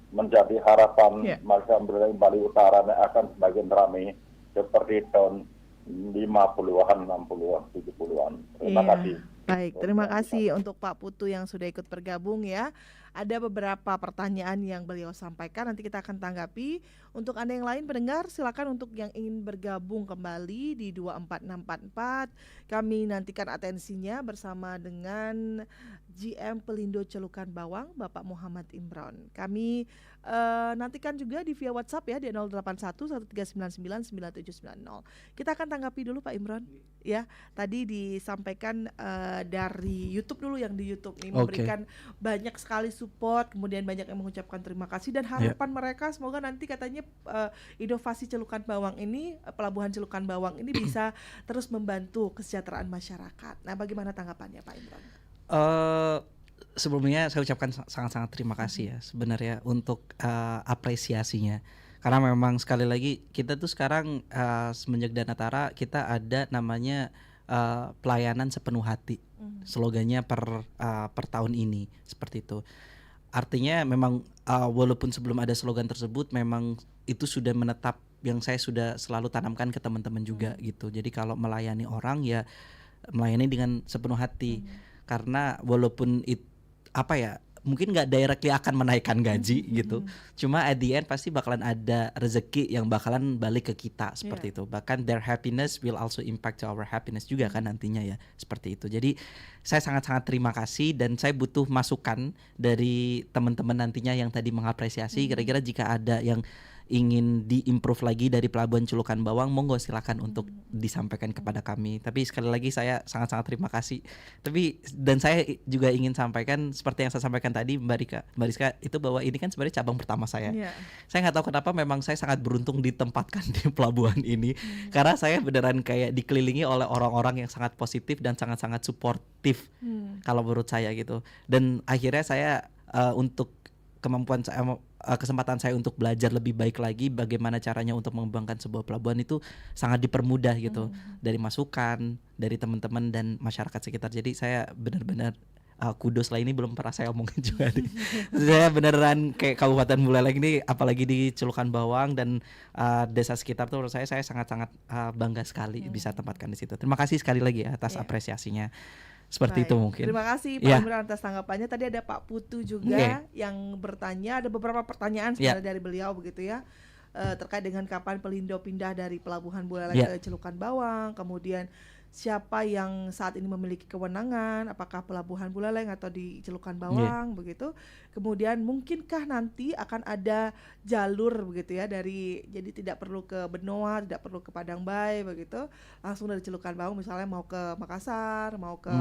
menjadi harapan masyarakat Buleleng Bali Utara yang akan semakin ramai seperti tahun 50-an, 60-an, 70-an. Terima kasih. Baik, terima kasih untuk Pak Putu yang sudah ikut bergabung ya. Ada beberapa pertanyaan yang beliau sampaikan, nanti kita akan tanggapi. Untuk Anda yang lain pendengar, silakan untuk yang ingin bergabung kembali di 24644. Kami nantikan atensinya bersama dengan GM Pelindo Celukan Bawang, Bapak Muhammad Imron. Kami nantikan juga di via WhatsApp ya di 081 1399 9790. Kita akan tanggapi dulu Pak Imron. Ya, tadi disampaikan dari YouTube dulu, yang di YouTube nih memberikan banyak sekali support, kemudian banyak yang mengucapkan terima kasih dan harapan mereka semoga nanti katanya inovasi Celukan Bawang ini, pelabuhan Celukan Bawang ini bisa terus membantu kesejahteraan masyarakat. Nah, bagaimana tanggapannya Pak Imron? Sebelumnya saya ucapkan sangat-sangat terima kasih ya sebenarnya untuk apresiasinya. Karena memang sekali lagi kita tuh sekarang semenjak Danatara kita ada namanya pelayanan sepenuh hati. Slogannya per tahun ini seperti itu. Artinya memang walaupun sebelum ada slogan tersebut memang itu sudah menetap, yang saya sudah selalu tanamkan ke teman-teman juga gitu. Jadi kalau melayani orang ya melayani dengan sepenuh hati. Karena walaupun mungkin nggak directly akan menaikkan gaji gitu, cuma at the end pasti bakalan ada rezeki yang bakalan balik ke kita seperti itu. Bahkan their happiness will also impact to our happiness juga kan nantinya ya, seperti itu. Jadi saya sangat-sangat terima kasih dan saya butuh masukan dari teman-teman nantinya yang tadi mengapresiasi. Kira-kira jika ada yang ingin diimprove lagi dari Pelabuhan Celukan Bawang, monggo silakan untuk disampaikan kepada kami. Tapi sekali lagi saya sangat-sangat terima kasih. Dan saya juga ingin sampaikan seperti yang saya sampaikan tadi Mbak Rizka itu bahwa ini kan sebenarnya cabang pertama saya. Saya nggak tahu kenapa memang saya sangat beruntung ditempatkan di pelabuhan ini karena saya beneran kayak dikelilingi oleh orang-orang yang sangat positif dan sangat-sangat suportif kalau menurut saya gitu. Dan akhirnya saya untuk kesempatan saya untuk belajar lebih baik lagi bagaimana caranya untuk mengembangkan sebuah pelabuhan itu sangat dipermudah gitu dari masukan dari teman-teman dan masyarakat sekitar. Jadi saya benar-benar kudos lah, ini belum pernah saya omongin juga nih. Saya beneran kayak Kabupaten Buleleng ini apalagi di Celukan Bawang dan desa sekitar tuh menurut saya sangat-sangat bangga sekali bisa tempatkan di situ. Terima kasih sekali lagi ya atas apresiasinya. Seperti itu mungkin. Terima kasih Pak Imron atas tanggapannya. Tadi ada Pak Putu juga yang bertanya, ada beberapa pertanyaan sebenarnya dari beliau begitu ya, terkait dengan kapan Pelindo pindah dari Pelabuhan Buleleng ke Celukan Bawang, kemudian siapa yang saat ini memiliki kewenangan, apakah Pelabuhan Buleleng atau di Celukan Bawang begitu. Kemudian mungkinkah nanti akan ada jalur begitu ya jadi tidak perlu ke Benoa, tidak perlu ke Padangbae begitu, langsung dari Celukan Bawang misalnya mau ke Makassar, mau ke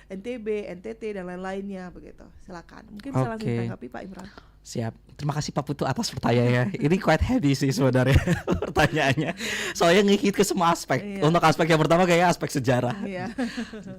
NTB, NTT dan lain-lainnya begitu. Silakan. Mungkin bisa langsung ditanggapi Pak Imran. Siap. Terima kasih Pak Putu atas pertanyaannya. Ini quite heavy sih sebenarnya pertanyaannya. Soalnya ngikut ke semua aspek. Iya. Untuk aspek yang pertama kayaknya aspek sejarah. Iya.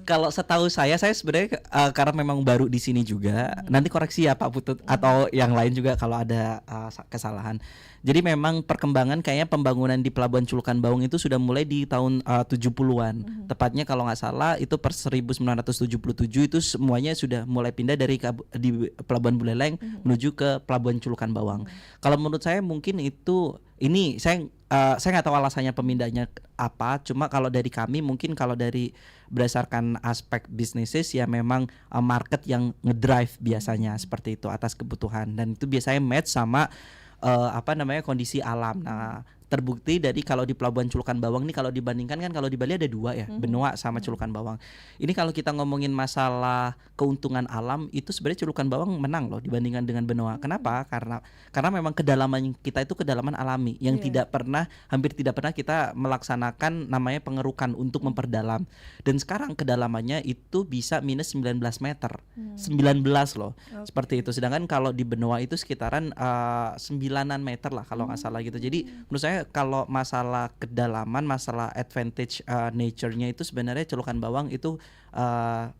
Kalau setahu saya sebenarnya karena memang baru di sini juga. Nanti koreksi ya Pak Putut atau yang lain juga kalau ada kesalahan. Jadi memang perkembangan kayaknya pembangunan di Pelabuhan Celukan Bawang itu sudah mulai di tahun 70-an. Tepatnya kalau nggak salah itu per 1977 itu semuanya sudah mulai pindah dari di Pelabuhan Buleleng menuju ke Pelabuhan Celukan Bawang. Kalau menurut saya mungkin ini saya nggak tahu alasannya pemindahnya apa. Cuma kalau dari kami mungkin kalau dari berdasarkan aspek bisnises ya memang market yang ngedrive biasanya seperti itu atas kebutuhan, dan itu biasanya match sama kondisi alam. Nah, terbukti dari kalau di Pelabuhan Celukan Bawang ini kalau dibandingkan kan kalau di Bali ada dua ya, Benoa sama Celukan Bawang. Ini kalau kita ngomongin masalah keuntungan alam itu sebenarnya Celukan Bawang menang loh dibandingkan dengan Benoa. Kenapa? Karena memang kedalaman kita itu kedalaman alami yang hampir tidak pernah kita melaksanakan namanya pengerukan untuk memperdalam. Dan sekarang kedalamannya itu bisa minus 19 meter. 19 loh. Seperti itu. Sedangkan kalau di Benoa itu sekitaran 9 meter lah kalau nggak salah gitu. Jadi menurut saya kalau masalah kedalaman, masalah advantage nature-nya itu sebenarnya Celukan Bawang itu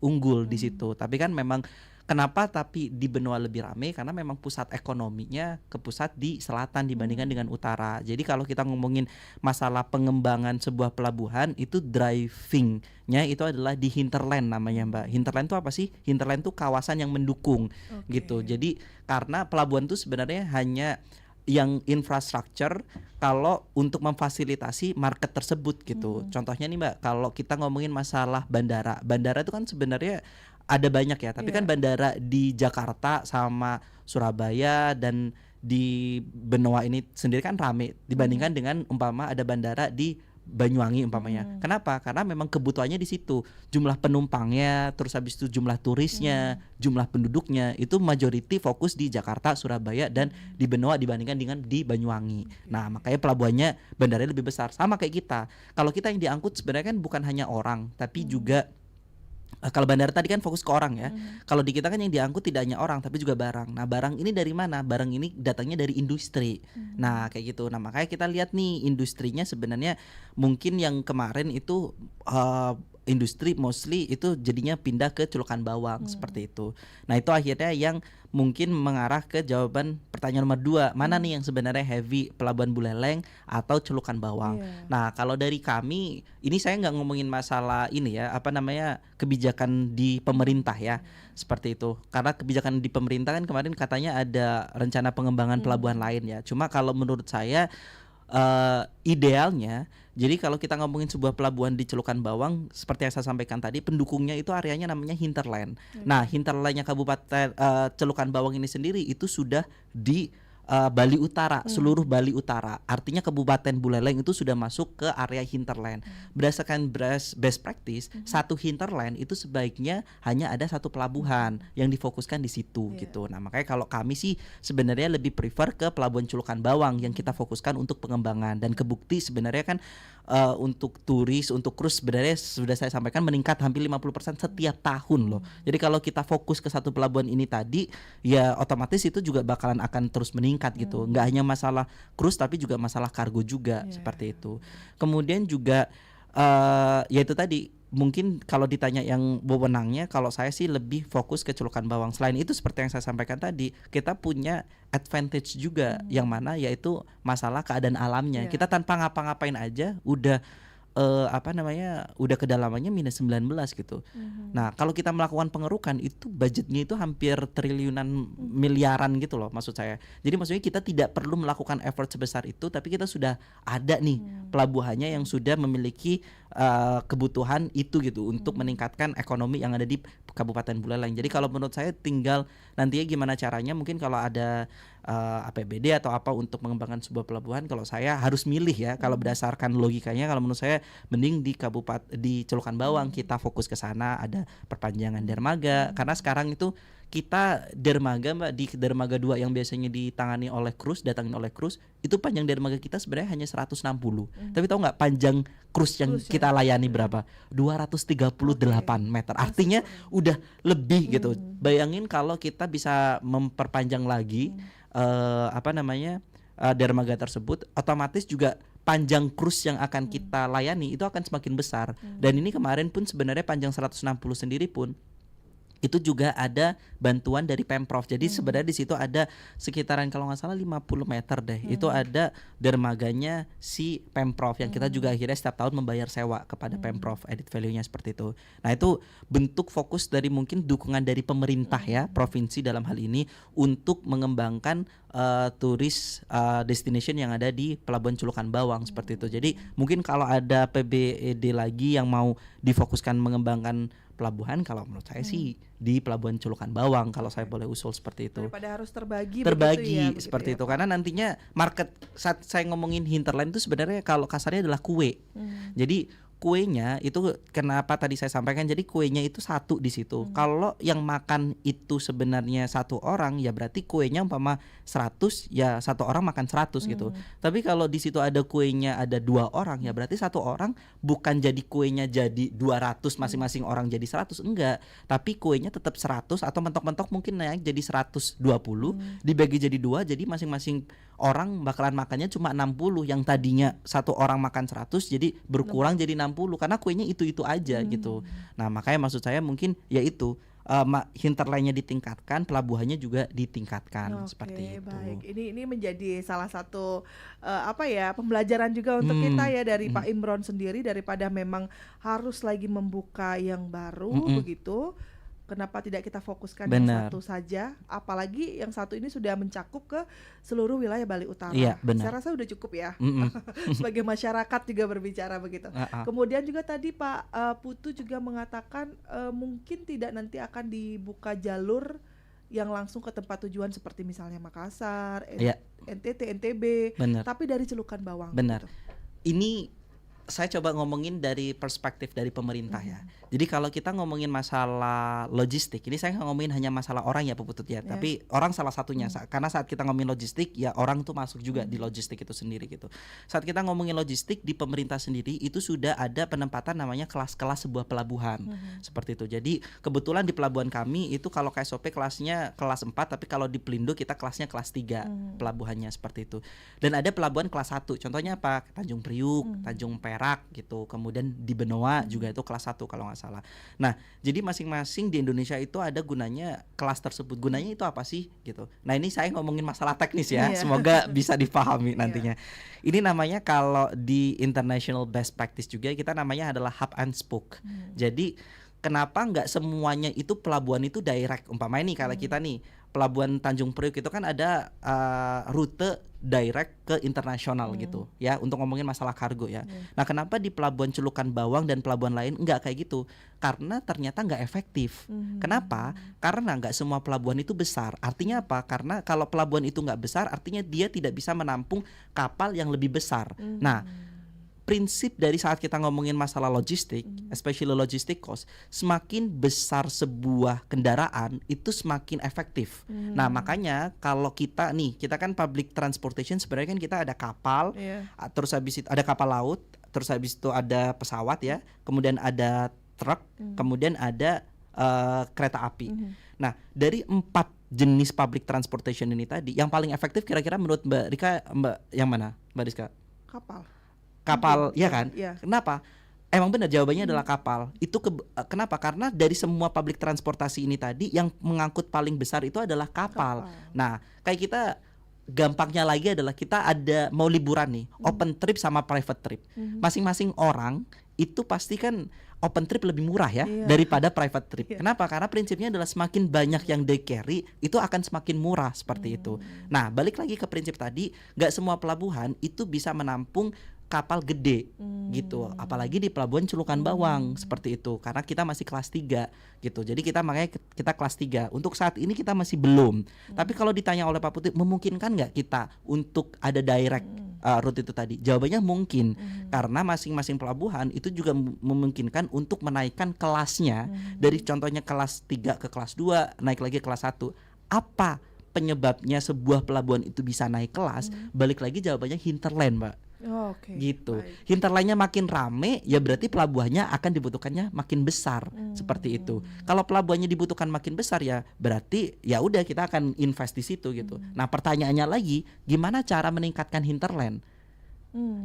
unggul di situ. Tapi kan memang kenapa tapi di Benoa lebih ramai karena memang pusat ekonominya ke pusat di selatan dibandingkan dengan utara. Jadi kalau kita ngomongin masalah pengembangan sebuah pelabuhan itu driving-nya itu adalah di hinterland namanya Mbak. Hinterland itu apa sih? Hinterland itu kawasan yang mendukung gitu. Jadi karena pelabuhan itu sebenarnya hanya yang infrastruktur kalau untuk memfasilitasi market tersebut gitu. Contohnya nih Mbak, kalau kita ngomongin masalah bandara itu kan sebenarnya ada banyak ya, tapi kan bandara di Jakarta sama Surabaya dan di Benoa ini sendiri kan rame dibandingkan dengan umpama ada bandara di Banyuwangi umpamanya. Kenapa? Karena memang kebutuhannya di situ. Jumlah penumpangnya, terus habis itu jumlah turisnya, jumlah penduduknya itu majority fokus di Jakarta, Surabaya dan di Benoa dibandingkan dengan di Banyuwangi. Nah, makanya pelabuhannya bandaranya lebih besar. Sama kayak kita. Kalau kita yang diangkut sebenarnya kan bukan hanya orang, tapi juga kalau bandara tadi kan fokus ke orang ya. Kalau di kita kan yang diangkut tidak hanya orang tapi juga barang. Nah, barang ini dari mana? Barang ini datangnya dari industri. Nah, kayak gitu. Nah, makanya kita lihat nih industrinya sebenarnya mungkin yang kemarin itu industri mostly itu jadinya pindah ke Celukan Bawang seperti itu. Nah, itu akhirnya yang mungkin mengarah ke jawaban pertanyaan nomor 2, mana nih yang sebenarnya heavy, Pelabuhan Buleleng atau Celukan Bawang. Nah, kalau dari kami ini saya nggak ngomongin masalah ini ya, kebijakan di pemerintah ya, seperti itu. Karena kebijakan di pemerintah kan kemarin katanya ada rencana pengembangan pelabuhan lain ya. Cuma kalau menurut saya idealnya, jadi kalau kita ngomongin sebuah pelabuhan di Celukan Bawang, seperti yang saya sampaikan tadi, pendukungnya itu areanya namanya hinterland. Nah, hinterlandnya Kabupaten Celukan Bawang ini sendiri itu sudah di Bali Utara, seluruh Bali Utara. Artinya Kabupaten Buleleng itu sudah masuk ke area hinterland. Berdasarkan best practice, satu hinterland itu sebaiknya hanya ada satu pelabuhan yang difokuskan di situ gitu. Nah, makanya kalau kami sih sebenarnya lebih prefer ke Pelabuhan Celukan Bawang yang kita fokuskan untuk pengembangan, dan kebukti sebenarnya kan untuk turis, untuk cruise sebenarnya sudah saya sampaikan meningkat hampir 50% setiap tahun loh. Jadi kalau kita fokus ke satu pelabuhan ini tadi, ya otomatis itu juga bakalan akan terus meningkat gitu. Nggak hanya masalah cruise tapi juga masalah kargo juga seperti itu. Kemudian juga ya itu tadi, mungkin kalau ditanya yang wewenangnya, kalau saya sih lebih fokus ke Celukan Bawang. Selain itu seperti yang saya sampaikan tadi, kita punya advantage juga yang mana yaitu masalah keadaan alamnya. Kita tanpa ngapa-ngapain aja udah udah kedalamannya minus 19 gitu. Nah, kalau kita melakukan pengerukan itu budgetnya itu hampir triliunan miliaran gitu loh maksud saya. Jadi maksudnya kita tidak perlu melakukan effort sebesar itu, tapi kita sudah ada nih pelabuhannya yang sudah memiliki kebutuhan itu gitu untuk meningkatkan ekonomi yang ada di Kabupaten Buleleng. Jadi kalau menurut saya tinggal nantinya gimana caranya, mungkin kalau ada APBD atau apa untuk mengembangkan sebuah pelabuhan, kalau saya harus milih ya. Kalau berdasarkan logikanya, kalau menurut saya mending di Celukan Bawang kita fokus ke sana, ada perpanjangan dermaga karena sekarang itu kita dermaga Mbak, di dermaga 2 yang biasanya ditangani oleh datangin oleh cruise, itu panjang dermaga kita sebenarnya hanya 160. Tapi tahu nggak panjang cruise yang kita layani berapa? 238 meter. Artinya udah lebih gitu. Bayangin kalau kita bisa memperpanjang lagi dermaga tersebut, otomatis juga panjang cruise yang akan kita layani itu akan semakin besar. Dan ini kemarin pun sebenarnya panjang 160 sendiri pun itu juga ada bantuan dari Pemprov. Jadi sebenarnya di situ ada sekitaran kalau nggak salah 50 meter deh. Itu ada dermaganya si Pemprov yang kita juga akhirnya setiap tahun membayar sewa kepada Pemprov, added value-nya seperti itu. Nah, itu bentuk fokus dari mungkin dukungan dari pemerintah ya, provinsi dalam hal ini untuk mengembangkan turis destination yang ada di Pelabuhan Celukan Bawang seperti itu. Jadi mungkin kalau ada PBED lagi yang mau difokuskan mengembangkan pelabuhan, kalau menurut saya sih di Pelabuhan Celukan Bawang kalau saya boleh usul seperti itu. Daripada harus terbagi seperti itu. Karena nantinya market saat saya ngomongin hinterland itu sebenarnya kalau kasarnya adalah kue. Jadi kuenya itu kenapa tadi saya sampaikan, jadi kuenya itu satu di situ. Kalau yang makan itu sebenarnya satu orang, ya berarti kuenya umpama 100, ya satu orang makan 100 gitu. Tapi kalau di situ ada kuenya ada 2 orang, ya berarti satu orang bukan jadi kuenya jadi 200 masing-masing orang jadi 100, enggak. Tapi kuenya tetap 100 atau mentok-mentok mungkin naik jadi 120, dibagi jadi 2, jadi masing-masing orang bakalan makannya cuma 60, yang tadinya satu orang makan 100 jadi berkurang jadi 60 karena kuenya itu aja gitu. Nah, makanya maksud saya mungkin yaitu hinterlandnya ditingkatkan, pelabuhannya juga ditingkatkan. Seperti itu. Baik. Ini menjadi salah satu pembelajaran juga untuk kita ya dari Pak Imron sendiri, daripada memang harus lagi membuka yang baru begitu. Kenapa tidak kita fokuskan yang satu saja? Apalagi yang satu ini sudah mencakup ke seluruh wilayah Bali Utara. Iya, saya rasa udah cukup ya. Sebagai masyarakat juga berbicara begitu. Kemudian juga tadi Pak Putu juga mengatakan mungkin tidak nanti akan dibuka jalur yang langsung ke tempat tujuan seperti misalnya Makassar, NTT, NTB, tapi dari Celukan Bawang. Benar. Gitu. Ini saya coba ngomongin dari perspektif dari pemerintah ya. Jadi kalau kita ngomongin masalah logistik, ini saya nggak ngomongin hanya masalah orang ya, Pak Putut ya, tapi orang salah satunya. Karena saat kita ngomongin logistik, ya orang tuh masuk juga di logistik itu sendiri gitu. Saat kita ngomongin logistik di pemerintah sendiri, itu sudah ada penempatan namanya kelas-kelas sebuah pelabuhan, seperti itu. Jadi kebetulan di pelabuhan kami itu kalau KSOP kelasnya kelas 4, tapi kalau di Pelindo kita kelasnya kelas 3 pelabuhannya seperti itu. Dan ada pelabuhan kelas 1, contohnya apa? Tanjung Priuk, Tanjung Perak gitu. Kemudian di Benoa juga itu kelas 1 kalau nggak salah. Nah, jadi masing-masing di Indonesia itu ada gunanya kelas tersebut. Gunanya itu apa sih gitu. Nah, ini saya ngomongin masalah teknis ya. Semoga bisa dipahami nantinya. Ini namanya kalau di international best practice juga kita namanya adalah hub and spoke. Jadi kenapa nggak semuanya itu pelabuhan itu direct? Umpama ini kalau kita nih Pelabuhan Tanjung Priuk itu kan ada rute direct ke internasional gitu ya, untuk ngomongin masalah kargo ya. Nah, kenapa di Pelabuhan Celukan Bawang dan pelabuhan lain enggak kayak gitu? Karena ternyata enggak efektif. Kenapa? Karena enggak semua pelabuhan itu besar. Artinya apa? Karena kalau pelabuhan itu enggak besar, artinya dia tidak bisa menampung kapal yang lebih besar. Nah, prinsip dari saat kita ngomongin masalah logistik, especially logistic cost, semakin besar sebuah kendaraan itu semakin efektif. Nah, makanya kalau kita kan public transportation, sebenarnya kan kita ada kapal, terus habis itu ada kapal laut, terus habis itu ada pesawat ya, kemudian ada truk, kemudian ada kereta api. Nah, dari 4 jenis public transportation ini tadi, yang paling efektif kira-kira menurut Mbak Rika, yang mana, Mbak Rizka? Kapal, ya kan? Kenapa? Emang benar jawabannya adalah kapal. Itu kenapa? Karena dari semua public transportasi ini tadi yang mengangkut paling besar itu adalah kapal. Nah, kayak kita gampangnya lagi adalah kita ada mau liburan nih, open trip sama private trip. Masing-masing orang itu pasti kan open trip lebih murah ya daripada private trip. Kenapa? Karena prinsipnya adalah semakin banyak yang they carry itu akan semakin murah seperti itu. Nah, balik lagi ke prinsip tadi, nggak semua pelabuhan itu bisa menampung kapal gede gitu. Apalagi di pelabuhan Celukan Bawang seperti itu. Karena kita masih kelas 3 gitu. Jadi makanya kita kelas 3. Untuk saat ini kita masih belum. Tapi kalau ditanya oleh Pak Putri, memungkinkan nggak kita untuk ada direct route itu tadi? Jawabannya mungkin. Karena masing-masing pelabuhan itu juga memungkinkan untuk menaikkan kelasnya dari contohnya kelas 3 ke kelas 2, naik lagi ke kelas 1. Apa penyebabnya sebuah pelabuhan itu bisa naik kelas? Balik lagi jawabannya hinterland, Mbak. Gitu. Baik. Hinterlandnya makin rame, ya berarti pelabuhannya akan dibutuhkannya makin besar, seperti itu. Kalau pelabuhannya dibutuhkan makin besar, ya berarti ya udah kita akan invest di situ gitu. Nah, pertanyaannya lagi, gimana cara meningkatkan hinterland?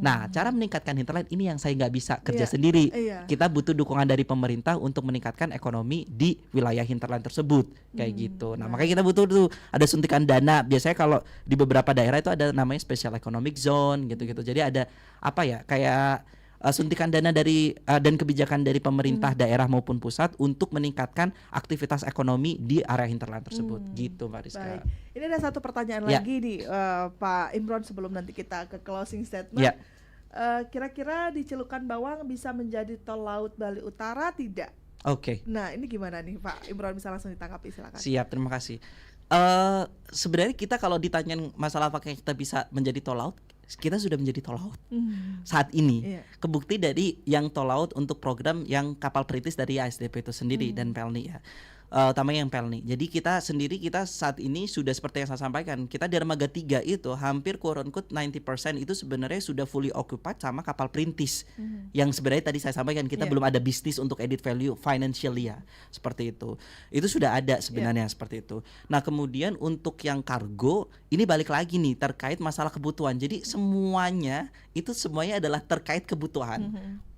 Nah, cara meningkatkan hinterland ini yang saya nggak bisa kerja sendiri. Kita butuh dukungan dari pemerintah untuk meningkatkan ekonomi di wilayah hinterland tersebut, kayak gitu. Nah, makanya kita butuh tuh ada suntikan dana. Biasanya kalau di beberapa daerah itu ada namanya special economic zone gitu-gitu. Jadi ada apa ya, kayak suntikan dana dari dan kebijakan dari pemerintah daerah maupun pusat untuk meningkatkan aktivitas ekonomi di area hinterland tersebut, gitu Mbak Rizka. Baik. Ini ada satu pertanyaan lagi nih Pak Imron sebelum nanti kita ke closing statement. Kira-kira di Celukan Bawang bisa menjadi tol laut Bali Utara tidak? Oke. Nah, ini gimana nih Pak Imron, bisa langsung ditanggapi, silakan. Siap, terima kasih. Sebenarnya kita kalau ditanyain masalah apakah kita bisa menjadi tol laut, kita sudah menjadi tol laut saat ini. Kebukti dari yang tol laut untuk program yang kapal perintis dari ASDP itu sendiri dan Pelni ya. Utamanya yang Pelni. Jadi kita saat ini sudah seperti yang saya sampaikan, kita di Dermaga 3 itu hampir quote unquote 90% itu sebenarnya sudah fully occupied sama kapal perintis. Yang sebenarnya tadi saya sampaikan kita belum ada bisnis untuk added value financially ya. Seperti itu. Itu sudah ada sebenarnya seperti itu. Nah, kemudian untuk yang kargo ini balik lagi nih terkait masalah kebutuhan. Jadi semuanya adalah terkait kebutuhan.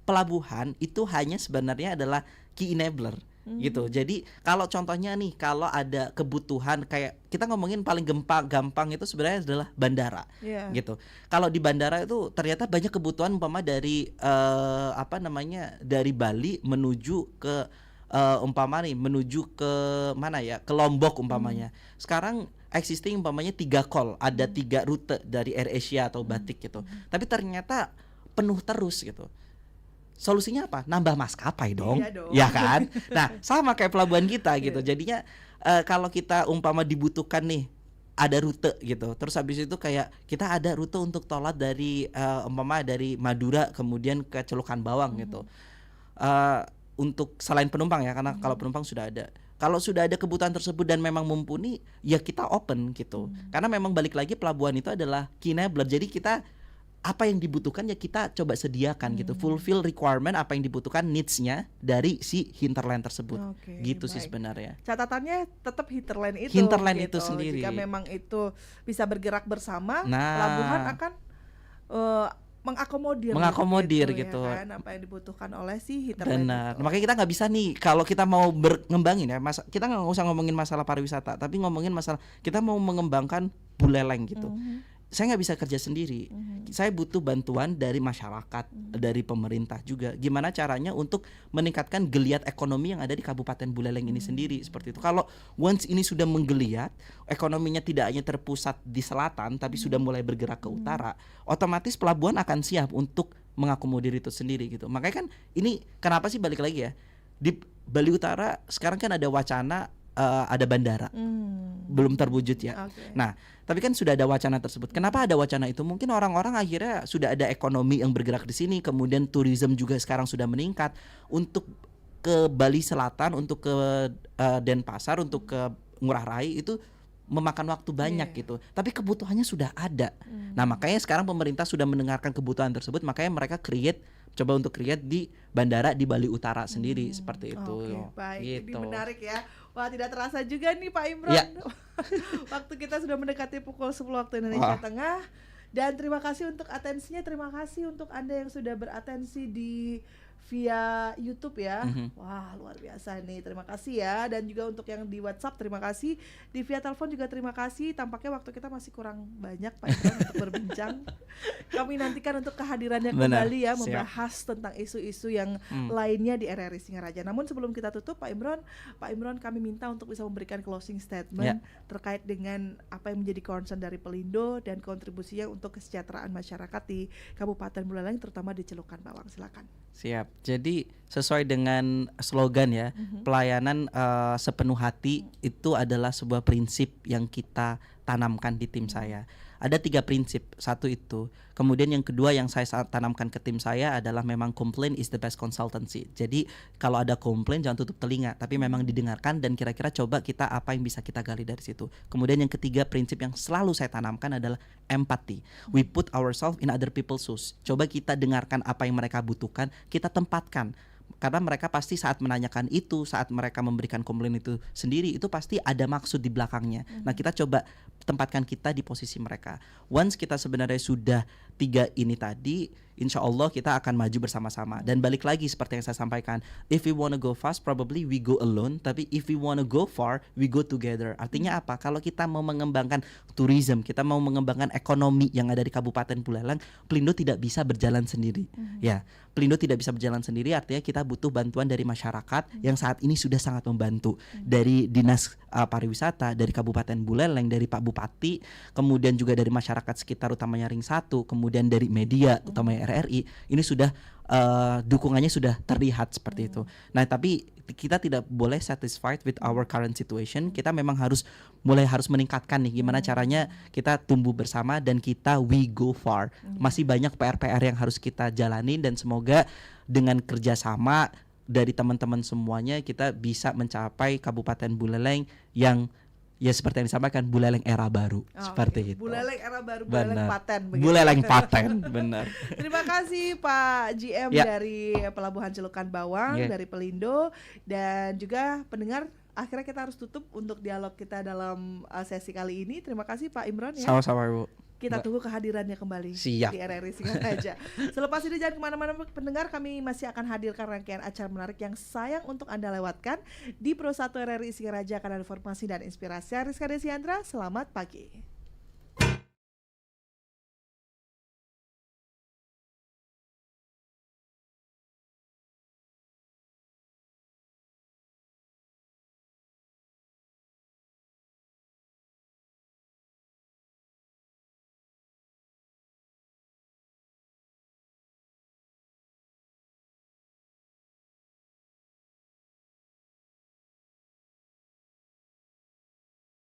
Pelabuhan itu hanya sebenarnya adalah key enabler. Gitu. Jadi kalau contohnya nih, kalau ada kebutuhan kayak kita ngomongin paling gampang itu sebenarnya adalah bandara, gitu. Kalau di bandara itu ternyata banyak kebutuhan umpama dari dari Bali menuju ke menuju ke mana ya, ke Lombok umpamanya. Sekarang existing umpamanya 3 call, ada 3 rute dari AirAsia atau Batik gitu. Tapi ternyata penuh terus gitu. Solusinya apa? Nambah maskapai dong. Ya kan? Nah, sama kayak pelabuhan kita gitu. Jadinya kalau kita umpama dibutuhkan nih ada rute gitu. Terus habis itu kayak kita ada rute untuk tol laut dari umpama dari Madura kemudian ke Celukan Bawang gitu. Untuk selain penumpang ya, karena kalau penumpang sudah ada. Kalau sudah ada kebutuhan tersebut dan memang mumpuni, ya kita open gitu. Karena memang balik lagi pelabuhan itu adalah key enabler. Jadi kita apa yang dibutuhkan ya kita coba sediakan gitu, fulfill requirement apa yang dibutuhkan, needs-nya dari si hinterland tersebut. Gitu sih sebenarnya. Catatannya tetap hinterland itu. Hinterland gitu. itu sendiri. Jika memang itu bisa bergerak bersama, pelabuhan akan mengakomodir gitu. Ya kan, apa yang dibutuhkan oleh si hinterland. Benar. Makanya kita nggak bisa nih kalau kita mau ngembangin ya, kita nggak usah ngomongin masalah pariwisata, tapi ngomongin masalah kita mau mengembangkan Buleleng gitu. Saya nggak bisa kerja sendiri. Saya butuh bantuan dari masyarakat, dari pemerintah juga. Gimana caranya untuk meningkatkan geliat ekonomi yang ada di Kabupaten Buleleng ini sendiri, seperti itu. Kalau once ini sudah menggeliat, ekonominya tidak hanya terpusat di selatan, tapi sudah mulai bergerak ke utara, otomatis pelabuhan akan siap untuk mengakomodir itu sendiri gitu. Makanya kan ini kenapa sih balik lagi ya, di Bali Utara sekarang kan ada wacana ada bandara, belum terwujud ya. Nah, tapi kan sudah ada wacana tersebut. Kenapa ada wacana itu? Mungkin orang-orang akhirnya sudah ada ekonomi yang bergerak di sini, kemudian tourism juga sekarang sudah meningkat. Untuk ke Bali Selatan, untuk ke Denpasar, untuk ke Ngurah Rai itu memakan waktu banyak gitu. Tapi kebutuhannya sudah ada. Nah, makanya sekarang pemerintah sudah mendengarkan kebutuhan tersebut, makanya mereka coba untuk create di bandara di Bali Utara sendiri, seperti itu. Baik, gitu. ini menarik ya. Wah, tidak terasa juga nih Pak Imron. Waktu kita sudah mendekati pukul 10 waktu Indonesia Tengah. Dan terima kasih untuk atensinya, terima kasih untuk Anda yang sudah beratensi di via YouTube ya. Mhm. Wah, luar biasa nih. Terima kasih ya. Dan juga untuk yang di WhatsApp terima kasih. Di via telepon juga terima kasih. Tampaknya waktu kita masih kurang banyak Pak Imron untuk berbincang. Kami nantikan untuk kehadirannya Benar, kembali ya, siap. membahas tentang isu-isu yang lainnya di RRI Singaraja. Namun sebelum kita tutup Pak Imron kami minta untuk bisa memberikan closing statement terkait dengan apa yang menjadi concern dari Pelindo dan kontribusinya untuk kesejahteraan masyarakat di Kabupaten Buleleng terutama di Celukan Bawang. Silakan. Siap. Jadi sesuai dengan slogan ya, pelayanan sepenuh hati itu adalah sebuah prinsip yang kita tanamkan di tim saya. Ada 3 prinsip, satu itu. Kemudian yang kedua yang saya tanamkan ke tim saya adalah memang complaint is the best consultancy. Jadi kalau ada komplain jangan tutup telinga, tapi memang didengarkan dan kira-kira coba kita apa yang bisa kita gali dari situ. Kemudian yang ketiga prinsip yang selalu saya tanamkan adalah empathy. We put ourselves in other people's shoes. Coba kita dengarkan apa yang mereka butuhkan, kita tempatkan. Karena mereka pasti saat menanyakan itu, saat mereka memberikan komplain itu sendiri, itu pasti ada maksud di belakangnya. Nah, kita coba tempatkan kita di posisi mereka. Once kita sebenarnya sudah 3 ini tadi, insya Allah kita akan maju bersama-sama. Dan balik lagi seperti yang saya sampaikan, if we wanna go fast, probably we go alone. Tapi if we wanna go far, we go together. Artinya apa? Kalau kita mau mengembangkan tourism, kita mau mengembangkan ekonomi yang ada di Kabupaten Buleleng, Pelindo tidak bisa berjalan sendiri. Ya, Pelindo tidak bisa berjalan sendiri. Artinya kita butuh bantuan dari masyarakat yang saat ini sudah sangat membantu. Dari Dinas Pariwisata, dari Kabupaten Buleleng, dari Pak Bupati, kemudian juga dari masyarakat sekitar utamanya Ring 1, kemudian dari media utamanya RRI. Ini sudah dukungannya sudah terlihat seperti itu. Nah, tapi kita tidak boleh satisfied with our current situation. Kita memang harus meningkatkan nih gimana caranya kita tumbuh bersama dan kita we go far. Masih banyak PR-PR yang harus kita jalani dan semoga dengan kerjasama dari teman-teman semuanya kita bisa mencapai Kabupaten Buleleng yang ya seperti yang disampaikan, Buleleng era baru. Seperti itu. Buleleng era baru, Buleleng paten begitu. Buleleng paten, benar. Terima kasih Pak GM dari Pelabuhan Celukan Bawang, dari Pelindo, dan juga pendengar. Akhirnya kita harus tutup untuk dialog kita dalam sesi kali ini. Terima kasih Pak Imron ya. Sama-sama Bu. Kita tunggu kehadirannya kembali di RRI Singaraja. Selepas ini jangan kemana-mana pendengar, kami masih akan hadirkan rangkaian acara menarik yang sayang untuk Anda lewatkan. Di Pro 1 RRI Singaraja akan ada informasi dan inspirasi. Rizka Desiandra, selamat pagi.